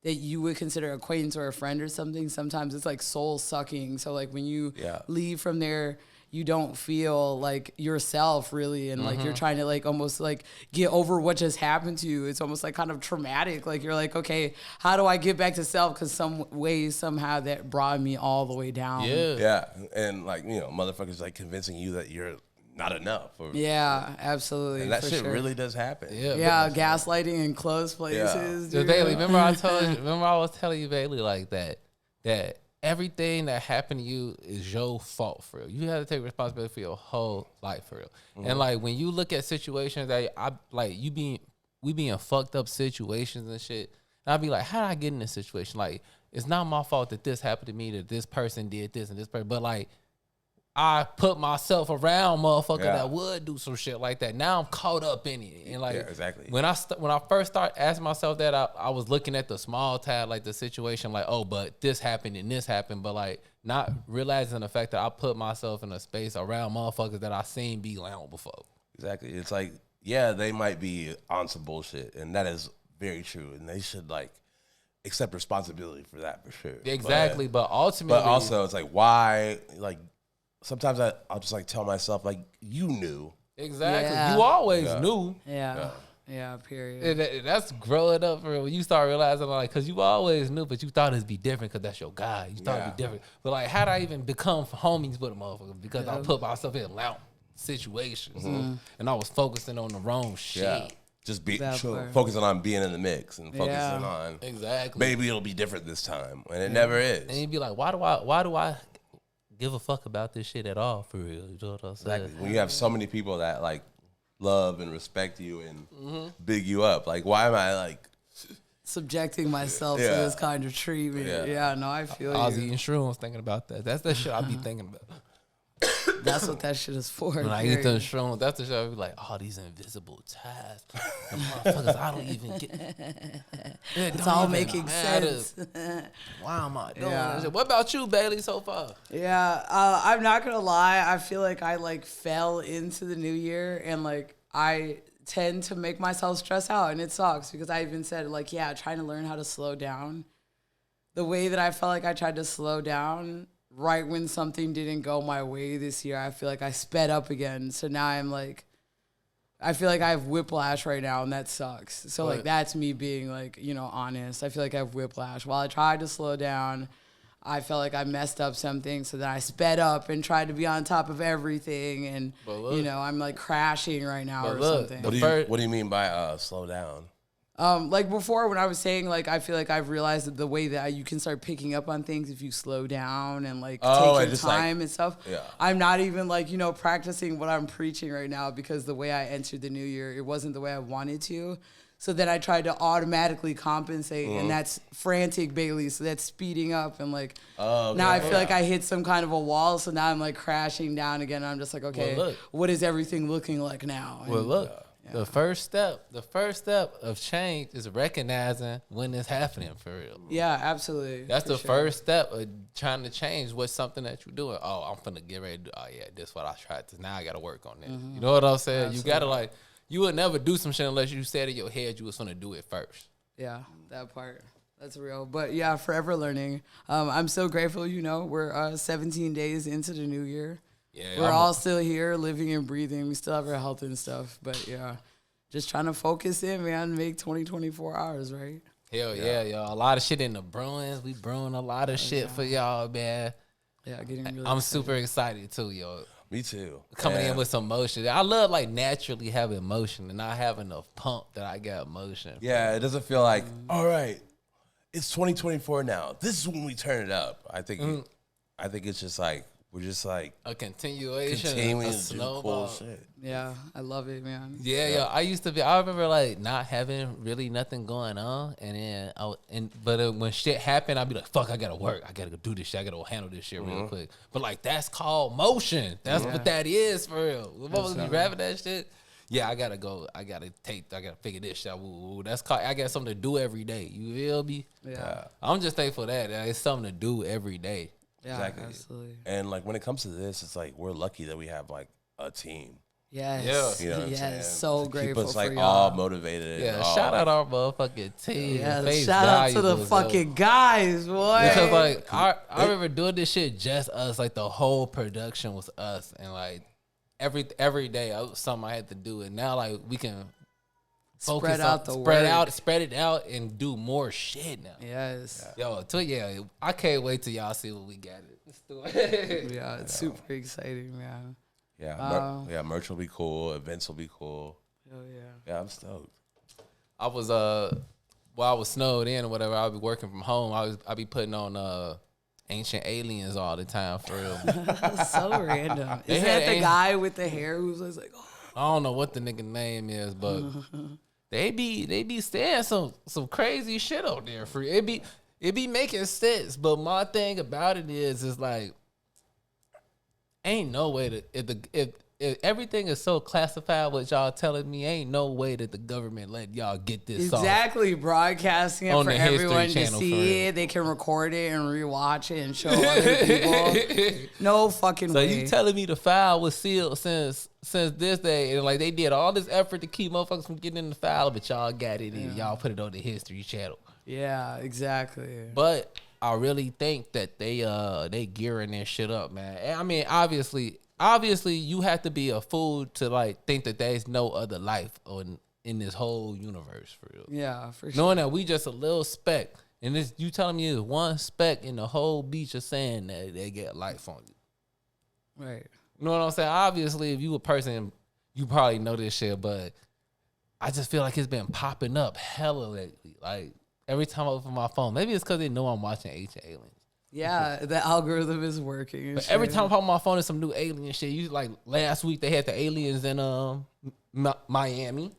that you would consider acquaintance or a friend or something, sometimes it's like soul sucking. So like when you leave from there, you don't feel like yourself really. And like, you're trying to like almost like get over what just happened to you. It's almost like kind of traumatic. Like you're like, okay, how do I get back to self? Cause somehow that brought me all the way down. Yeah. And like, motherfuckers like convincing you that you're not enough. Yeah, absolutely. And that for shit sure. really does happen. Yeah, gaslighting in close places. So Dude. Bailey, remember I was telling you, Bailey, like that everything that happened to you is your fault for real. You have to take responsibility for your whole life for real. Mm-hmm. And like when you look at situations that we be in fucked up situations and shit, and I'd be like, how did I get in this situation? Like, it's not my fault that this happened to me, that this person did this and this person, but like I put myself around motherfucker that would do some shit like that. Now I'm caught up in it. And like, exactly. When I first started asking myself that, I was looking at the small tab, like the situation, like, oh, but this happened and this happened, but like not realizing the fact that I put myself in a space around motherfuckers that I seen be loud before. Exactly. It's like, they might be on some bullshit, and that is very true, and they should like accept responsibility for that for sure. Exactly, but ultimately, but also it's like, why, like, sometimes I'll just like tell myself like, you knew. Exactly. Yeah. You always knew. Yeah, period. And that's growing up for real. When you start realizing, like, because you always knew, but you thought it'd be different because that's your guy. You thought it'd be different. But, like, how'd I even become homies with a motherfucker? Because I put myself in loud situations. And I was focusing on the wrong shit. Yeah. Just focusing on being in the mix and focusing on maybe it'll be different this time. And it never is. And you'd be like, why do I give a fuck about this shit at all for real? You know what I'm saying? Exactly. When you have so many people that like love and respect you and big you up, like why am I like subjecting myself to this kind of treatment? Yeah, no, I feel I was you. eating shrooms thinking about that. That's the shit I be thinking about. That's what that shit is for. When I eat them shrooms, that's the shit I be like, oh, these invisible ties. The motherfuckers I don't even get. It's all making sense. Why am I doing this shit? What about you, Bailey, so far? Yeah, I'm not gonna lie. I feel like I like fell into the new year and like I tend to make myself stress out, and it sucks because I even said like, trying to learn how to slow down. The way that I felt like I tried to slow down right when something didn't go my way this year, I feel like I sped up again. So now I'm like, I feel like I have whiplash right now, and that sucks. So like that's me being like, honest. I feel like I have whiplash. While I tried to slow down, I felt like I messed up something. So then I sped up and tried to be on top of everything, and I'm like crashing right now or something. What do you mean by slow down? Like before, when I was saying, like, I feel like I've realized that the way that you can start picking up on things if you slow down and like take your time and stuff. Yeah. I'm not even like, practicing what I'm preaching right now because the way I entered the new year, it wasn't the way I wanted to. So then I tried to automatically compensate, and that's frantic Bailey. So that's speeding up, and like now I feel like I hit some kind of a wall. So now I'm like crashing down again. And I'm just like, okay, what is everything looking like now? And, well, look. The first step of change is recognizing when it's happening for real. Yeah, absolutely. That's the first step of trying to change what's something that you're doing. Oh, I'm finna get ready to do, oh yeah, this is what I tried to, now I gotta work on this. You know what I'm saying? Absolutely. You gotta you would never do some shit unless you said in your head you was gonna do it first. Yeah, that part. That's real. But yeah, forever learning. I'm so grateful, we're 17 days into the new year. Yeah, we're all still here, living and breathing. We still have our health and stuff. But yeah, just trying to focus in, man, make 2024 hours, right? Hell yeah, y'all. A lot of shit in the brewings. We brewing a lot of shit for y'all, man. Yeah, getting really I'm excited. super excited too, yo. Me too. Coming in with some motion. I love naturally having motion and not having a pump that I got motion. Yeah, it doesn't feel like, all right, it's 2024 now. This is when we turn it up. I think it's just like, we're just like a continuation, continuing a to do cool shit. Yeah, I love it, man. Yeah. I remember not having really nothing going on, and then when shit happened, I'd be like, fuck, I gotta work, I gotta go do this shit, I gotta go handle this shit real quick. But that's called motion. That's what that is for real. Motherfuckers be rapping that shit. Yeah, I gotta go. I gotta figure this shit out. Ooh, that's called. I got something to do every day. You feel me? Yeah. I'm just thankful that it's something to do every day. Yeah, exactly. Absolutely. And when it comes to this, it's like we're lucky that we have a team. Yes. Yeah. You know what I'm saying? So to grateful keep us for y'all. all motivated. Yeah, shout out our motherfucking team. Yeah, shout out to the fucking guys, boy. Because I remember doing this shit just us. The whole production was us, and every day was something I had to do. And now we can spread out the work. Spread it out, and do more shit now. Yes. Yo, I can't wait till y'all see what we got. Let's do it. Yeah, it's super exciting, man. Yeah, merch will be cool. Events will be cool. Oh yeah. Yeah, I'm stoked. I was while I was snowed in or whatever, I'll be working from home. I'll be putting on Ancient Aliens all the time for real. So random. Is that the guy with the hair who's like, oh. I don't know what the nigga name is, but they be saying some crazy shit out there for it be making sense. But my thing about it is ain't no way that if everything is so classified, what y'all telling me, ain't no way that the government let y'all get this exactly broadcasting it for everyone to see it. They can record it and rewatch it and show other people. No fucking way. So you telling me the file was sealed since this day, and they did all this effort to keep motherfuckers from getting in the file, but y'all got it and y'all put it on the History Channel. Yeah, exactly. But I really think that they gearing their shit up, man. And I mean, obviously, you have to be a fool to think that there's no other life in this whole universe for real. Yeah, for sure. Knowing that we just a little speck, and you telling me there's one speck in the whole beach of sand that they get life on you. Right. You know what I'm saying? Obviously, if you a person, you probably know this shit, but I just feel like it's been popping up hella lately. Every time I open my phone, maybe it's because they know I'm watching Ancient Aliens. Yeah, the algorithm is working. But every time I pop on my phone, there's some new alien shit. Last week they had the aliens in Miami.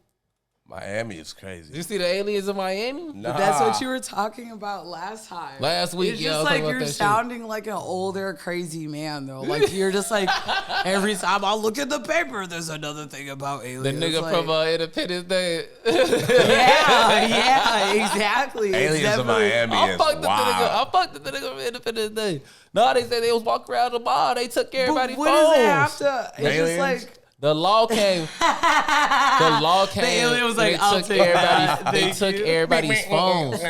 Miami is crazy. Did you see the aliens in Miami? Nah. But that's what you were talking about last time. Last week, it's just you're sounding like an older, crazy man, though. You're just every time I look at the paper, there's another thing about aliens. The nigga from Independence Day. yeah, exactly. Aliens in Miami is wild. I fucked the nigga from Independence Day. No, they said they was walking around the mall. They took everybody's phones. What does it have to? It's aliens? just the law came. The alien was like, they took everybody's phones.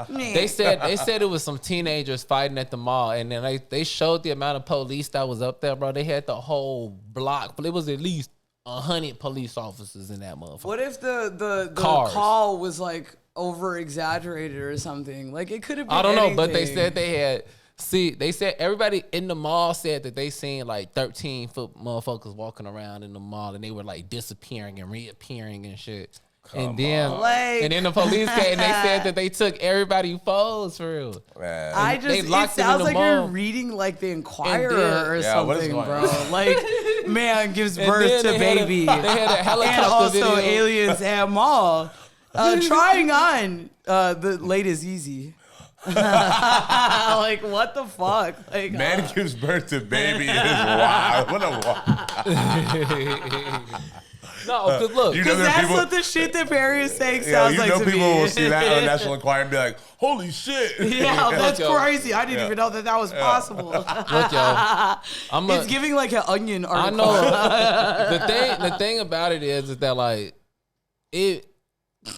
They said it was some teenagers fighting at the mall, and then they showed the amount of police that was up there, bro. They had the whole block, but it was at least 100 police officers in that motherfucker. What if the call was over exaggerated or something? It could have been I don't know, anything. but they said they had. See, they said everybody in the mall said that they seen 13-foot motherfuckers walking around in the mall, and they were disappearing and reappearing and shit. And then, Like- and then the police came and they said that they took everybody's phones for real. Man. I They just, it locked him in sounds the like mall. you're reading like the Inquirer or Yeah, what is something, going bro. on? Like, man gives And birth then to they had a- baby. they had a helicopter and also video. aliens at mall. Trying on the latest Yeezy. Like, what the fuck? Like, Man gives birth to baby is wild. What a wild. No, because look, You know because there are that's people- what the shit that Perry is saying Yeah, sounds you like know to people me. will see that on National Enquirer and be like, holy shit. Yeah, that's yo. crazy. I didn't even know that was possible. look, yo, It's giving like an Onion I article. know. The thing about it is that like it.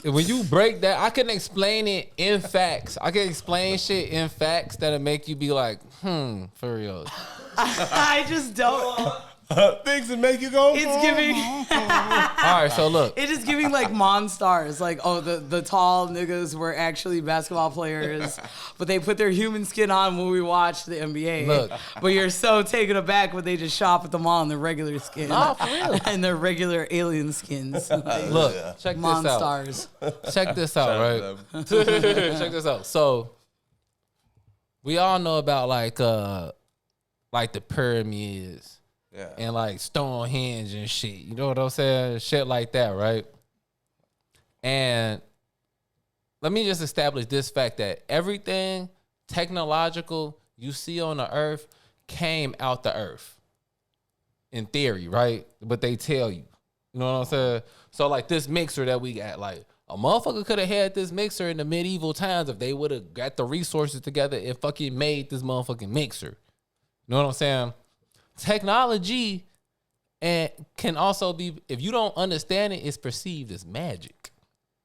When you break that, I can explain it in facts. I can explain shit in facts that'll make you be like, for real. I just don't. Things that make you go. It's giving. All right, so look. It is giving like Monstars, like, oh, the tall niggas were actually basketball players, but they put their human skin on when we watch the NBA. Look. But you're so taken aback when they just shop at the mall in their regular skin. Nah, for real. And their regular alien skins. Look, check this out. Monstars. Check this out, right? Check this out. So we all know about like the pyramids. Yeah. And like Stonehenge and shit. You know what I'm saying? Shit like that, right? And let me just establish this fact that everything technological you see on the earth came out the earth. In theory, right? But they tell you. You know what I'm saying? So like this mixer that we got, like a motherfucker could have had this mixer in the medieval times if they would have got the resources together and fucking made this motherfucking mixer. You know what I'm saying? Technology and can also be, if you don't understand it, it's perceived as magic.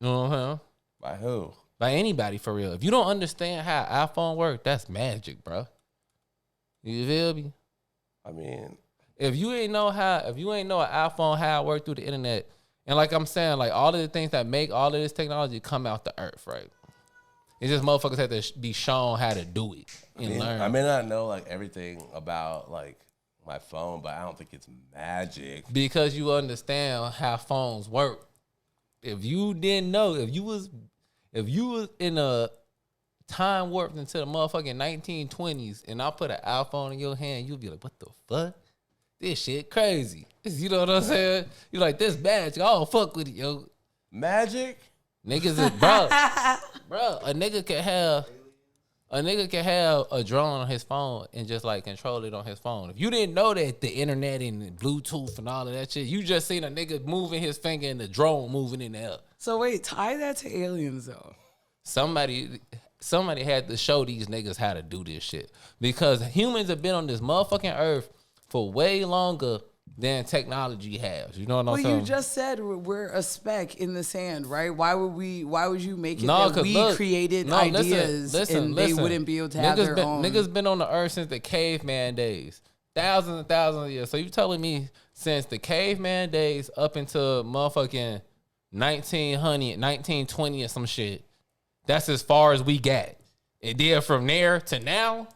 You know what I'm saying? By who? By anybody, for real. If you don't understand how iPhone work, that's magic, bro. You feel me? I mean, If you ain't know an iPhone, how it work through the internet, and like I'm saying, like all of the things that make all of this technology come out the earth, right? It's just motherfuckers have to be shown how to do it and learn. I may not know like everything about like my phone, but I don't think it's magic. Because you understand how phones work. If you didn't know, if you was in a time warped into the motherfucking 1920s and I put an iPhone in your hand, you'd be like, what the fuck? This shit crazy. You know what I'm saying? You're like, this magic. I don't fuck with it, yo. Magic? Niggas is bro. A nigga can have a drone on his phone and just like control it on his phone. If you didn't know that the internet and Bluetooth and all of that shit, you just seen a nigga moving his finger and the drone moving in the air. So wait, tie that to aliens though. Somebody had to show these niggas how to do this shit. Because humans have been on this motherfucking earth for way longer than technology has. You know what I'm Well, saying? you just said we're a speck in the sand, right? Why would you make it No, that 'cause we look, created no, ideas and they wouldn't be able to have their own? Niggas been on the earth since the caveman days. Thousands and thousands of years. So you telling me since the caveman days up until motherfucking 1900, 1920 or some shit, that's as far as we got. And then from there to now,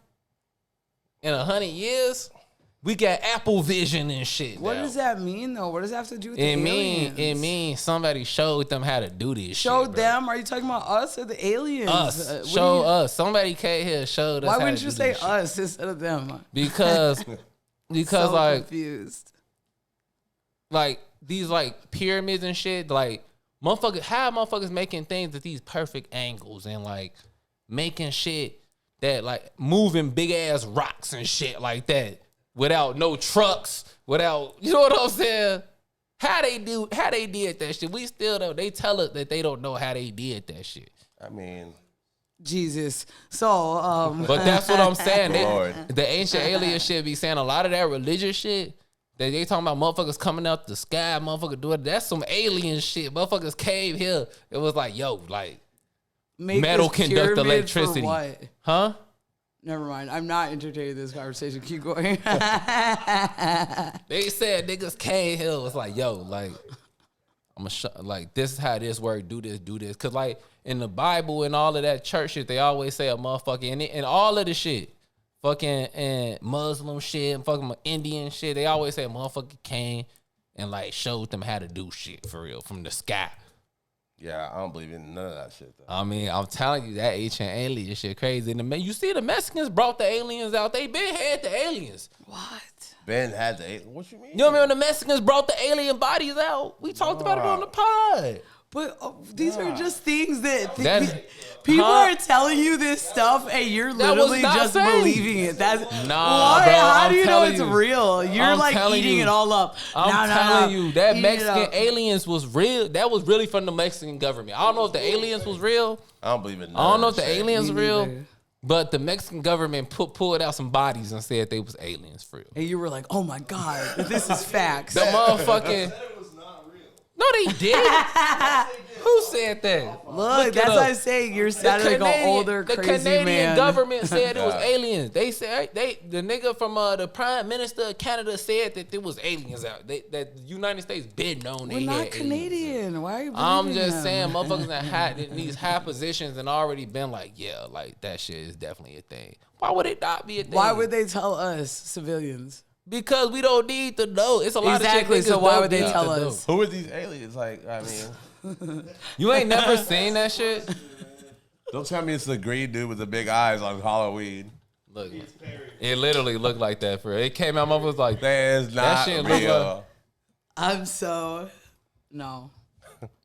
in 100 years, we got Apple Vision and shit. What now. does that mean though? What does that have to do with the It aliens? means somebody showed them how to do this shit. Showed bro. them? Are you talking about us or the aliens? Us. What do Show you- us. Somebody came here and showed us Why how wouldn't to you do say this shit. us instead of them? Because So like confused. these like pyramids and shit, like motherfuckers, how motherfuckers making things at these perfect angles and like making shit that like moving big ass rocks and shit like that without no trucks, without, you know what I'm saying? How they did that shit. We still don't, they tell us that they don't know how they did that shit. I mean, Jesus. So, But that's what I'm saying. Lord. The ancient alien shit be saying a lot of that religious shit that they talking about motherfuckers coming out the sky, motherfucker doing, that's some alien shit. Motherfuckers came here. It was like, yo, like, make metal this conduct pyramid electricity. For what? huh? Never mind. I'm not entertaining this conversation. Keep going. They said niggas came here. It was like, yo, like, like, this is how this work. Do this, do this. Cause like in the Bible and all of that church shit, they always say a motherfucker and all of the shit. Fucking and Muslim shit and fucking Indian shit. They always say a motherfucker came and like showed them how to do shit for real from the sky. Yeah, I don't believe in none of that shit, though. I mean, I'm telling you, that ancient alien shit crazy. And you see the Mexicans brought the aliens out. They been had the aliens. What? Ben had the... What you mean? You know what I mean? When the Mexicans brought the alien bodies out. We talked about it on the pod. But these are just things that That- people Huh? are telling you this stuff, and you're That was literally not just fake. believing it. That's Nah, what? bro, How I'm do you know telling it's you. real? You're I'm like telling eating you. it all up. I'm telling you, that Eat it Mexican up. aliens was real. That was really from the Mexican government. I don't know if the aliens was real. I don't believe in none I don't know if of the that shit. aliens Me real. neither. But the Mexican government pulled out some bodies and said they was aliens for real. And you were like, oh my God, this is facts. The motherfucking... It was not real. No, they didn't. Who said that? Look, it that's up. what I'm saying. You're sounding like an older, the crazy Canadian man. government said it was Yeah. aliens. They said the nigga from the Prime Minister of Canada said that there was aliens out. That the United States been known We're they not had aliens. Canadian. Why are you I'm believing just them? saying, motherfuckers in these high positions and already been like, yeah, like that shit is definitely a thing. Why would it not be a thing? Why would they tell us, civilians? Because we don't need to know. It's a lot Exactly, of shit. so niggas why don't would they need tell to know. us? Who are these aliens? Like, I mean, You ain't never seen that shit? don't tell me it's the green dude with the big eyes on Halloween. Look, It's Perry. it literally looked like that for real. It came out, mother was like, That is not shit look real. I'm so no.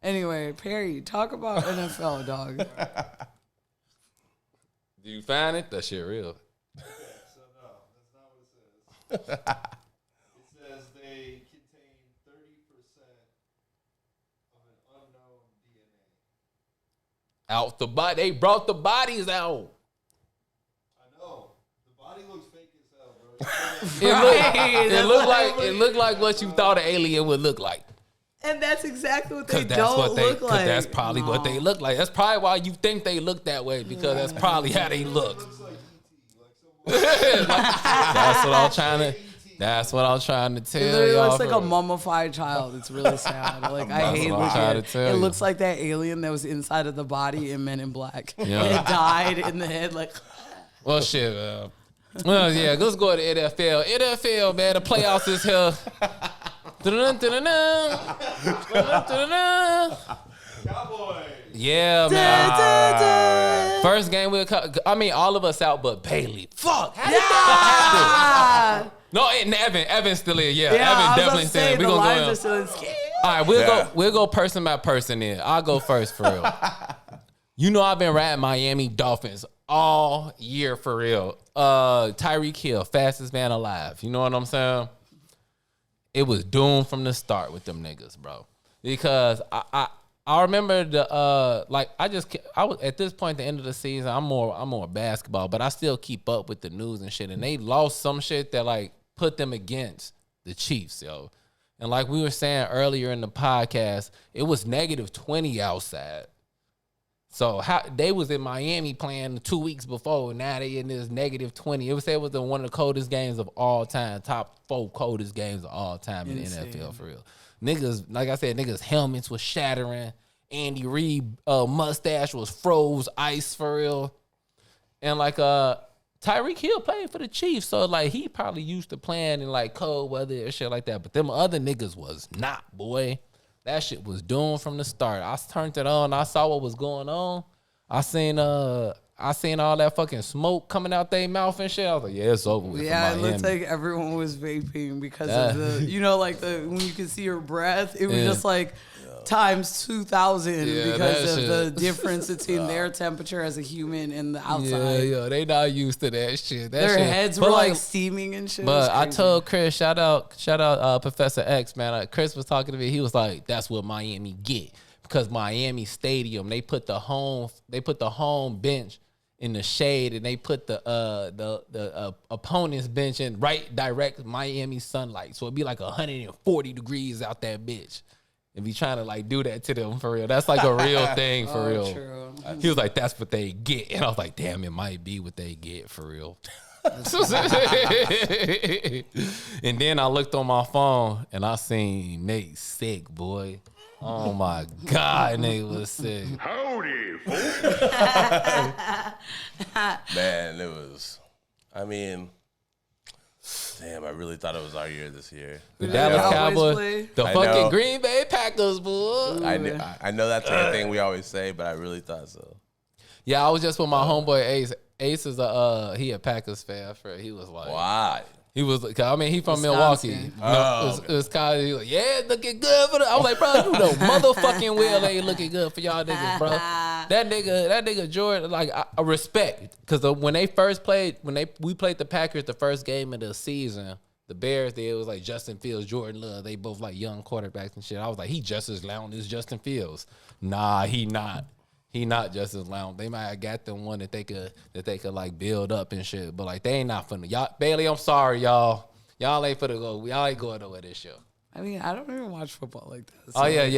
Anyway, Perry, talk about NFL, dog. do you find it? That shit real. So no, that's not what it says. It says they contain 30% of an unknown DNA. Out the body. They brought the bodies out. I know. The body looks fake as hell, bro. It looked like what you thought an alien would look like. And that's exactly what they Cause that's don't what they. look Cause like. that's probably what they look like. That's probably why you think they look that way because that's probably how they look. Looks like E.T. Like someone. That's what I'm trying to. That's what I'm trying to tell It literally y'all. looks like for a real. mummified child. It's really sad. Like I That's hate what I'm looking trying at to it. tell It you. looks like that alien that was inside of the body in Men in Black. Yeah. It died in the head. Like Well, shit. Well, yeah. Let's go to the NFL. NFL, man. The playoffs is here. Dun-dun, dun-dun-dun. Dun-dun, dun-dun. Cowboy. Yeah, man. First game we'll I mean, all of us out, but Bailey. Fuck. How did that happen? No, and Evan's still in. Yeah, Yeah, I Evan was definitely about to still say, in. We the gonna lines go are in. still in skin. All right, we'll go person by person in. I'll go first for real. You know I've been riding Miami Dolphins all year for real. Tyreek Hill, fastest man alive. You know what I'm saying? It was doomed from the start with them niggas, bro. Because I remember I was at this point at the end of the season, I'm more basketball, but I still keep up with the news and shit. And they lost some shit that like put them against the Chiefs, yo. And like we were saying earlier in the podcast, it was -20 outside. So how they was in Miami playing 2 weeks before, now they in this -20. It was one of the coldest games of all time, top 4 coldest games of all time in the NFL for real. Niggas, like I said, niggas helmets was shattering. Andy Reid mustache was froze ice for real. And like Tyreek Hill played for the Chiefs, so like he probably used to playing in like cold weather or shit like that. But them other niggas was not, boy. That shit was doomed from the start. I turned it on. I saw what was going on. I seen all that fucking smoke coming out their mouth and shit. I was like, yeah, it's over with. Yeah, for it Miami. looked like everyone was vaping because of when you can see your breath, it was Yeah. just like times 2,000 Yeah, because that of shit. the difference between their temperature as a human and the outside. Yeah, they not used to that shit. That Their shit. heads But were like steaming and shit. It was But I crazy. told Chris, shout out, Professor X, man. Chris was talking to me. He was like, "That's what Miami get because Miami Stadium. They put the home bench in the shade, and they put the opponent's bench in right direct Miami sunlight. So it'd be like 140 degrees out that bitch. And be trying to like do that to them for real. That's like a real thing for real. True. He was like, "That's what they get," and I was like, "Damn, it might be what they get for real." And then I looked on my phone and I seen Nate sick, boy. Oh my God, Nate was sick. Man, it was. I mean, Damn, I really thought it was our year this year. The Who Dallas did the Cowboys, play? the I fucking know. Green Bay Packers, boy. I know that's like a thing we always say, but I really thought so. Yeah, I was just with my homeboy Ace. Ace is he a Packers fan. He was like, Why? he was. I mean, he from Wisconsin. Milwaukee. Oh, It was kind of. He was like, yeah, looking good for the. I was like, bro, you know, motherfucking well ain't looking good for y'all niggas, bro. That nigga Jordan, like, I respect, because when they first played, we played the Packers the first game of the season. The Bears, it was like Justin Fields, Jordan Love. They both like young quarterbacks and shit. I was like, he just as loud as Justin Fields. Nah, he not. He not just as loud. They might have got them one that they could like build up and shit. But like they ain't not finna. Y'all, Bailey, I'm sorry, y'all. Y'all ain't finna go. Y'all ain't going nowhere this year. I mean, I don't even watch football like that. Oh yeah. It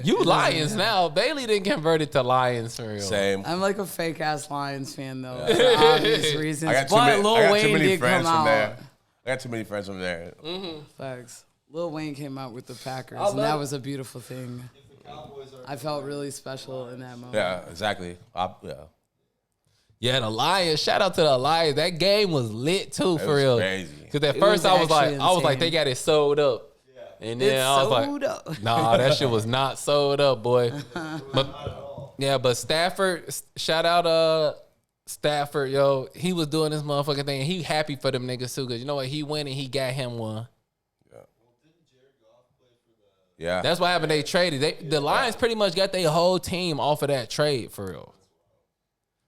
You doesn't- Lions now. Bailey didn't convert it to Lions for real. Same. I'm like a fake ass Lions fan though, for obvious reasons. I got But too Lil many Wayne did friends come from out. there. I got too many friends from there. Facts. Lil Wayne came out with the Packers, I and that love- was a beautiful thing. If the Cowboys are I felt really special in that moment. Yeah, exactly. Yeah. Yeah, the Lions. Shout out to the Lions. That game was lit too, It for was real. crazy. Because at It first was I was like, actually they got it sold up. And then It's I was sold like, up. nah, that shit was not sold up, boy. But Stafford, shout out Stafford, yo. He was doing this motherfucking thing. He happy for them niggas too, because you know what? He went and he got him one. Yeah. That's what happened. They traded. The Lions pretty much got their whole team off of that trade, for real.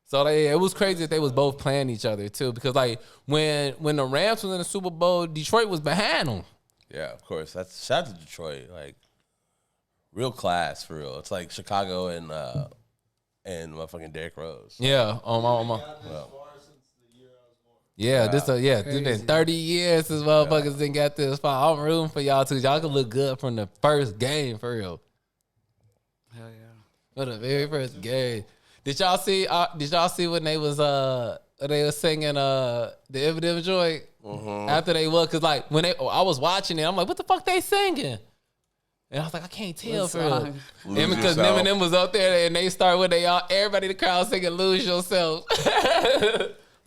So it was crazy that they was both playing each other too, because like when the Rams was in the Super Bowl, Detroit was behind them. Yeah, of course. That's shout out to Detroit. Like real class for real. It's like Chicago and motherfucking Derrick Rose. Yeah, yeah, this it's been 30 years since motherfuckers didn't get this far. I'm rooting for y'all too. Y'all can look good from the first game, for real. Hell yeah. For the very first game. Did y'all see when they was singing the Eminem joint after they was, cause like when I was watching it, I'm like, what the fuck they singing? And I was like, I can't tell What for real. song? And because Eminem was up there and they started with everybody in the crowd singing "Lose Yourself."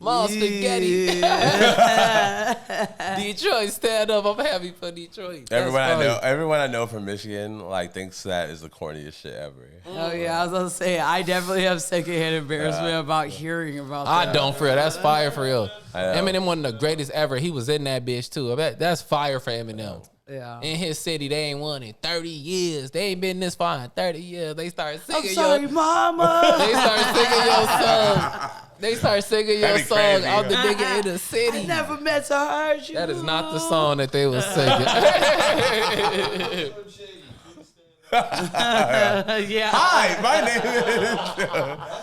Mom spaghetti. Detroit, stand up. I'm happy for Detroit. That's funny. Everyone I know from Michigan like thinks that is the corniest shit ever. Oh yeah, I was gonna say I definitely have secondhand embarrassment about hearing about that. I don't for real. That's fire for real. I know. Eminem one of the greatest ever. He was in that bitch too. I bet that's fire for Eminem. Yeah. In his city, they ain't won in 30 years. They ain't been this far in 30 years. They started I'm singing sorry, Mama. They started singing your song. They started singing your That'd be song crazy. out the nigga in the city. I never meant to hurt you. That is not the song that they was singing. Yeah. Hi, my name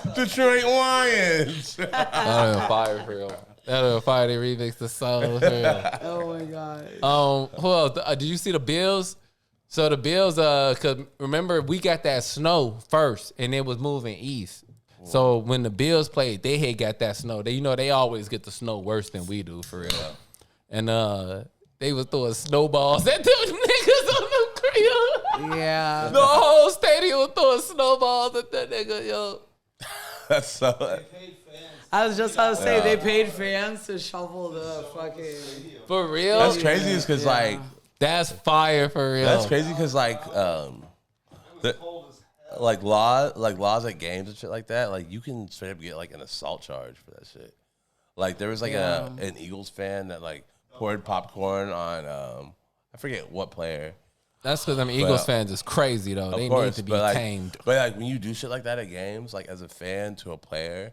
is Detroit Lions. That was fire for real. That was fire. They remixed the song for real. Oh my god. Who else? Did you see the Bills? So the Bills, cause remember we got that snow first, and it was moving east. So when the Bills played, they had got that snow. They always get the snow worse than we do for real. And they was throwing snowballs at them niggas on the crib. Yeah. The whole stadium was throwing snowballs at that nigga, yo. That's so. I was just about to say they paid fans to shovel the fucking. For real? That's crazy. Is because like That's fire for real. that's crazy because like laws at games and shit like that. Like you can straight up get like an assault charge for that shit. Like there was like an Eagles fan that like poured popcorn on I forget what player. That's because them Eagles fans is crazy though. They need to be tamed. But like when you do shit like that at games, like as a fan to a player,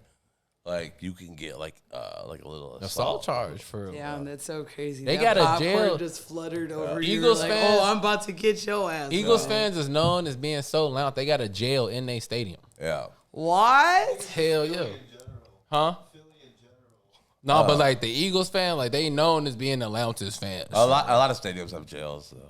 like you can get like a little Assault charge for real. Yeah, that's so crazy. They that got a popcorn jail. just fluttered over you. Eagles Like, fans- oh, I'm about to get your ass. Eagles bro. fans is known as being so loud. They got a jail in their stadium. Yeah. What? Hell yeah. Huh? No, but like the Eagles fan, like they known as being the loudest fans. A lot of stadiums have jails though.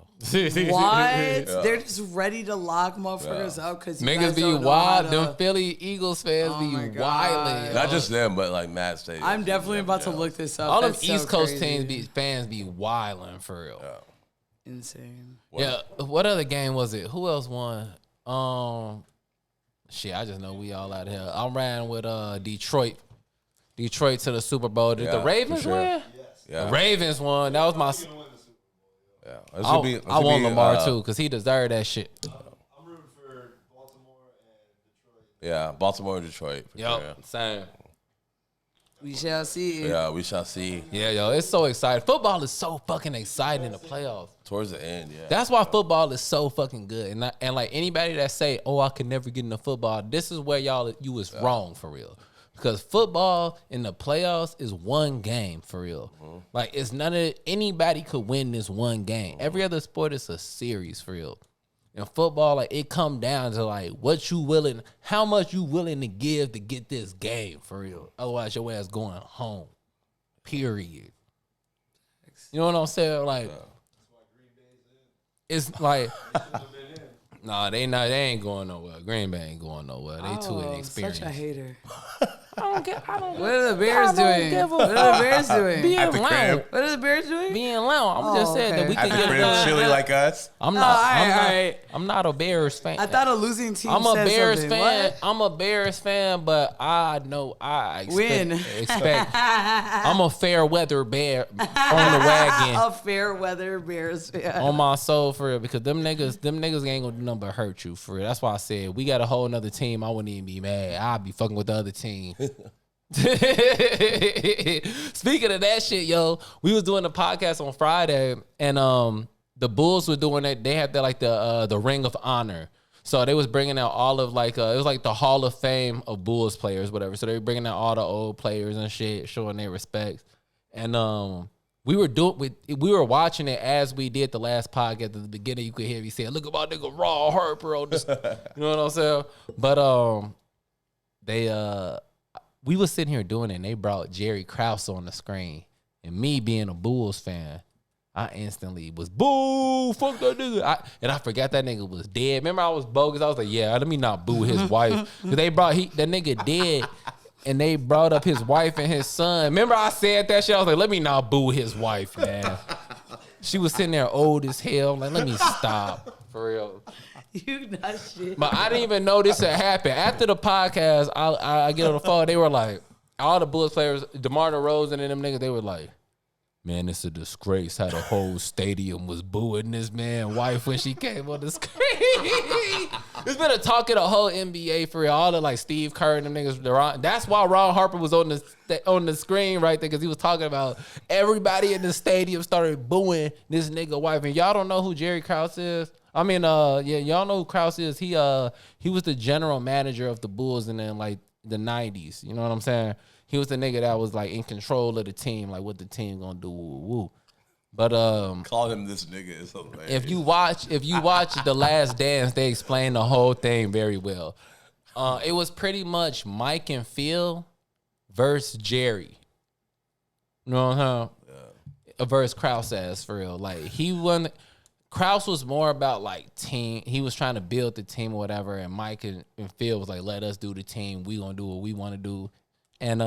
What? They're just ready to lock motherfuckers up because Niggas be wild. Them Philly Eagles fans Oh my be God. wildin'. Not just them, but like mad stadiums. I'm definitely have about to jails. look this up. All them That's so East Coast crazy. fans be wildin' for real. Insane. Yeah. What other game was it? Who else won? Shit, I just know we all out here. I'm riding with Detroit. Detroit to the Super Bowl. Did the Yeah, Ravens for sure. win? Yeah. The Ravens won. That was my. Yeah. I want Lamar too because he deserved that shit. I'm rooting for Baltimore and Detroit. Yeah, Baltimore and Detroit. Yep, same. We shall see. Yeah, we shall see. Yeah, yo, it's so exciting. Football is so fucking exciting in the playoffs. Towards the end, yeah. That's why football is so fucking good. And like anybody that say, "Oh, I can never get into football," this is where you was wrong for real. Because football in the playoffs is one game for real. Mm-hmm. Like it's none of anybody could win this one game. Mm-hmm. Every other sport is a series for real. In football, like it come down to like how much you willing to give to get this game for real. Otherwise, your ass going home. Period. You know what I'm saying? Like, it's like, nah, they ain't going nowhere. Green Bay ain't going nowhere. They too inexperienced. Such a hater. I don't get. What are the Bears doing? What are the Bears doing? Being At the loud. crib. What are the Bears doing? Being loud. I'm just saying that we At can the get crib, chilly like us. I'm all not. right. I'm not a Bears fan. I thought a losing team I'm a said Bears something. fan. What? I'm a Bears fan, but I know I Win. expect. I'm a fair weather bear on the wagon. A fair weather Bears fan. On my soul for real, because them niggas ain't gonna do nothing but hurt you for real. That's why I said we got a whole nother team. I wouldn't even be mad. I'd be fucking with the other team. Speaking of that shit, yo, we was doing the podcast on Friday, and the Bulls were doing it. They had the Ring of Honor. So they was bringing out all of it was like the Hall of Fame of Bulls players, whatever. So they were bringing out all the old players and shit, showing their respects. And we were watching it as we did the last podcast. At the beginning, you could hear me saying, "Look at my nigga Raw Harper on this." You know what I'm saying? But we was sitting here doing it, and they brought Jerry Krause on the screen. And me being a Bulls fan, I instantly was, boo, fuck that nigga. And I forgot that nigga was dead. Remember I was bogus? I was like, yeah, let me not boo his wife. Because they brought, that nigga dead, and they brought up his wife and his son. Remember I said that shit? I was like, let me not boo his wife, man. She was sitting there old as hell. I'm like, let me stop, for real. You not shit. But I didn't even know this had happened. After the podcast, I get on the phone. They were like, all the Bulls players, DeMar DeRozan and them niggas, they were like, man, it's a disgrace how the whole stadium was booing this man's wife when she came on the screen. It's been a talk of the whole NBA for real. All the like Steve Kerr and them niggas. That's why Ron Harper was on the screen right there, because he was talking about everybody in the stadium started booing this nigga wife. And y'all don't know who Jerry Krause is? I mean, y'all know who Krause is. He was the general manager of the Bulls in like the 90s. You know what I'm saying? He was the nigga that was like in control of the team, like what the team gonna do. Woo. But call him this nigga is hilarious. if you watch The Last Dance, they explain the whole thing very well. It was pretty much Mike and Phil versus Jerry. You know what I'm saying? Versus Krause ass for real. Like he won. Krause was more about like team. He was trying to build the team or whatever, and Mike and Phil was like, let us do the team. We gonna do what we want to do. And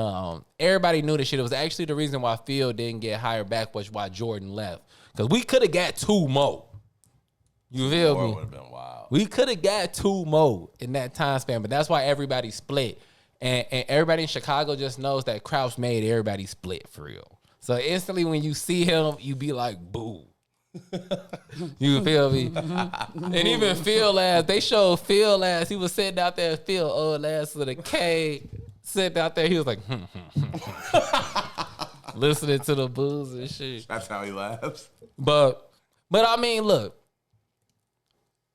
everybody knew this shit. It was actually the reason why Phil didn't get hired back, was why Jordan left. Because we could have got 2 more. You feel me? Would have been wild. We could have got 2 more in that time span, but that's why everybody split. And everybody in Chicago just knows that Krause made everybody split for real. So instantly when you see him, you be like, boo. You feel me? And even Phil ass, they showed Phil ass. He was sitting out there, Phil old ass with a K, sitting out there. He was like, listening to the booze and shit. That's how he laughs. But I mean, look,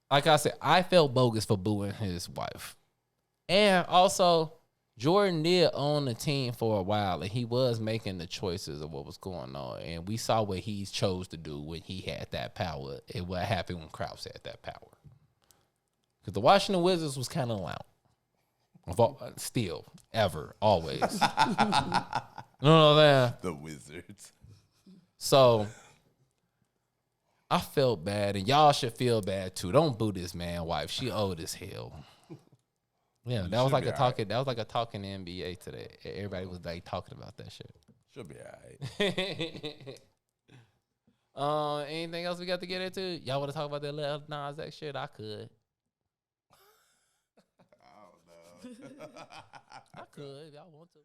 like I said, I felt bogus for booing his wife. And also, Jordan did own the team for a while, and he was making the choices of what was going on. And we saw what he chose to do when he had that power and what happened when Krause had that power. Because the Washington Wizards was kind of loud. Still, ever, always. You know what I'm saying? The Wizards. So, I felt bad, and y'all should feel bad too. Don't boo this man wife. She old as hell. Yeah, that was like a talking. Right. That was like a talking NBA today. Everybody was like talking about that shit. Should be all right. Anything else we got to get into? Y'all want to talk about that Lil Nas X shit? I could. I don't know. I could if y'all want to.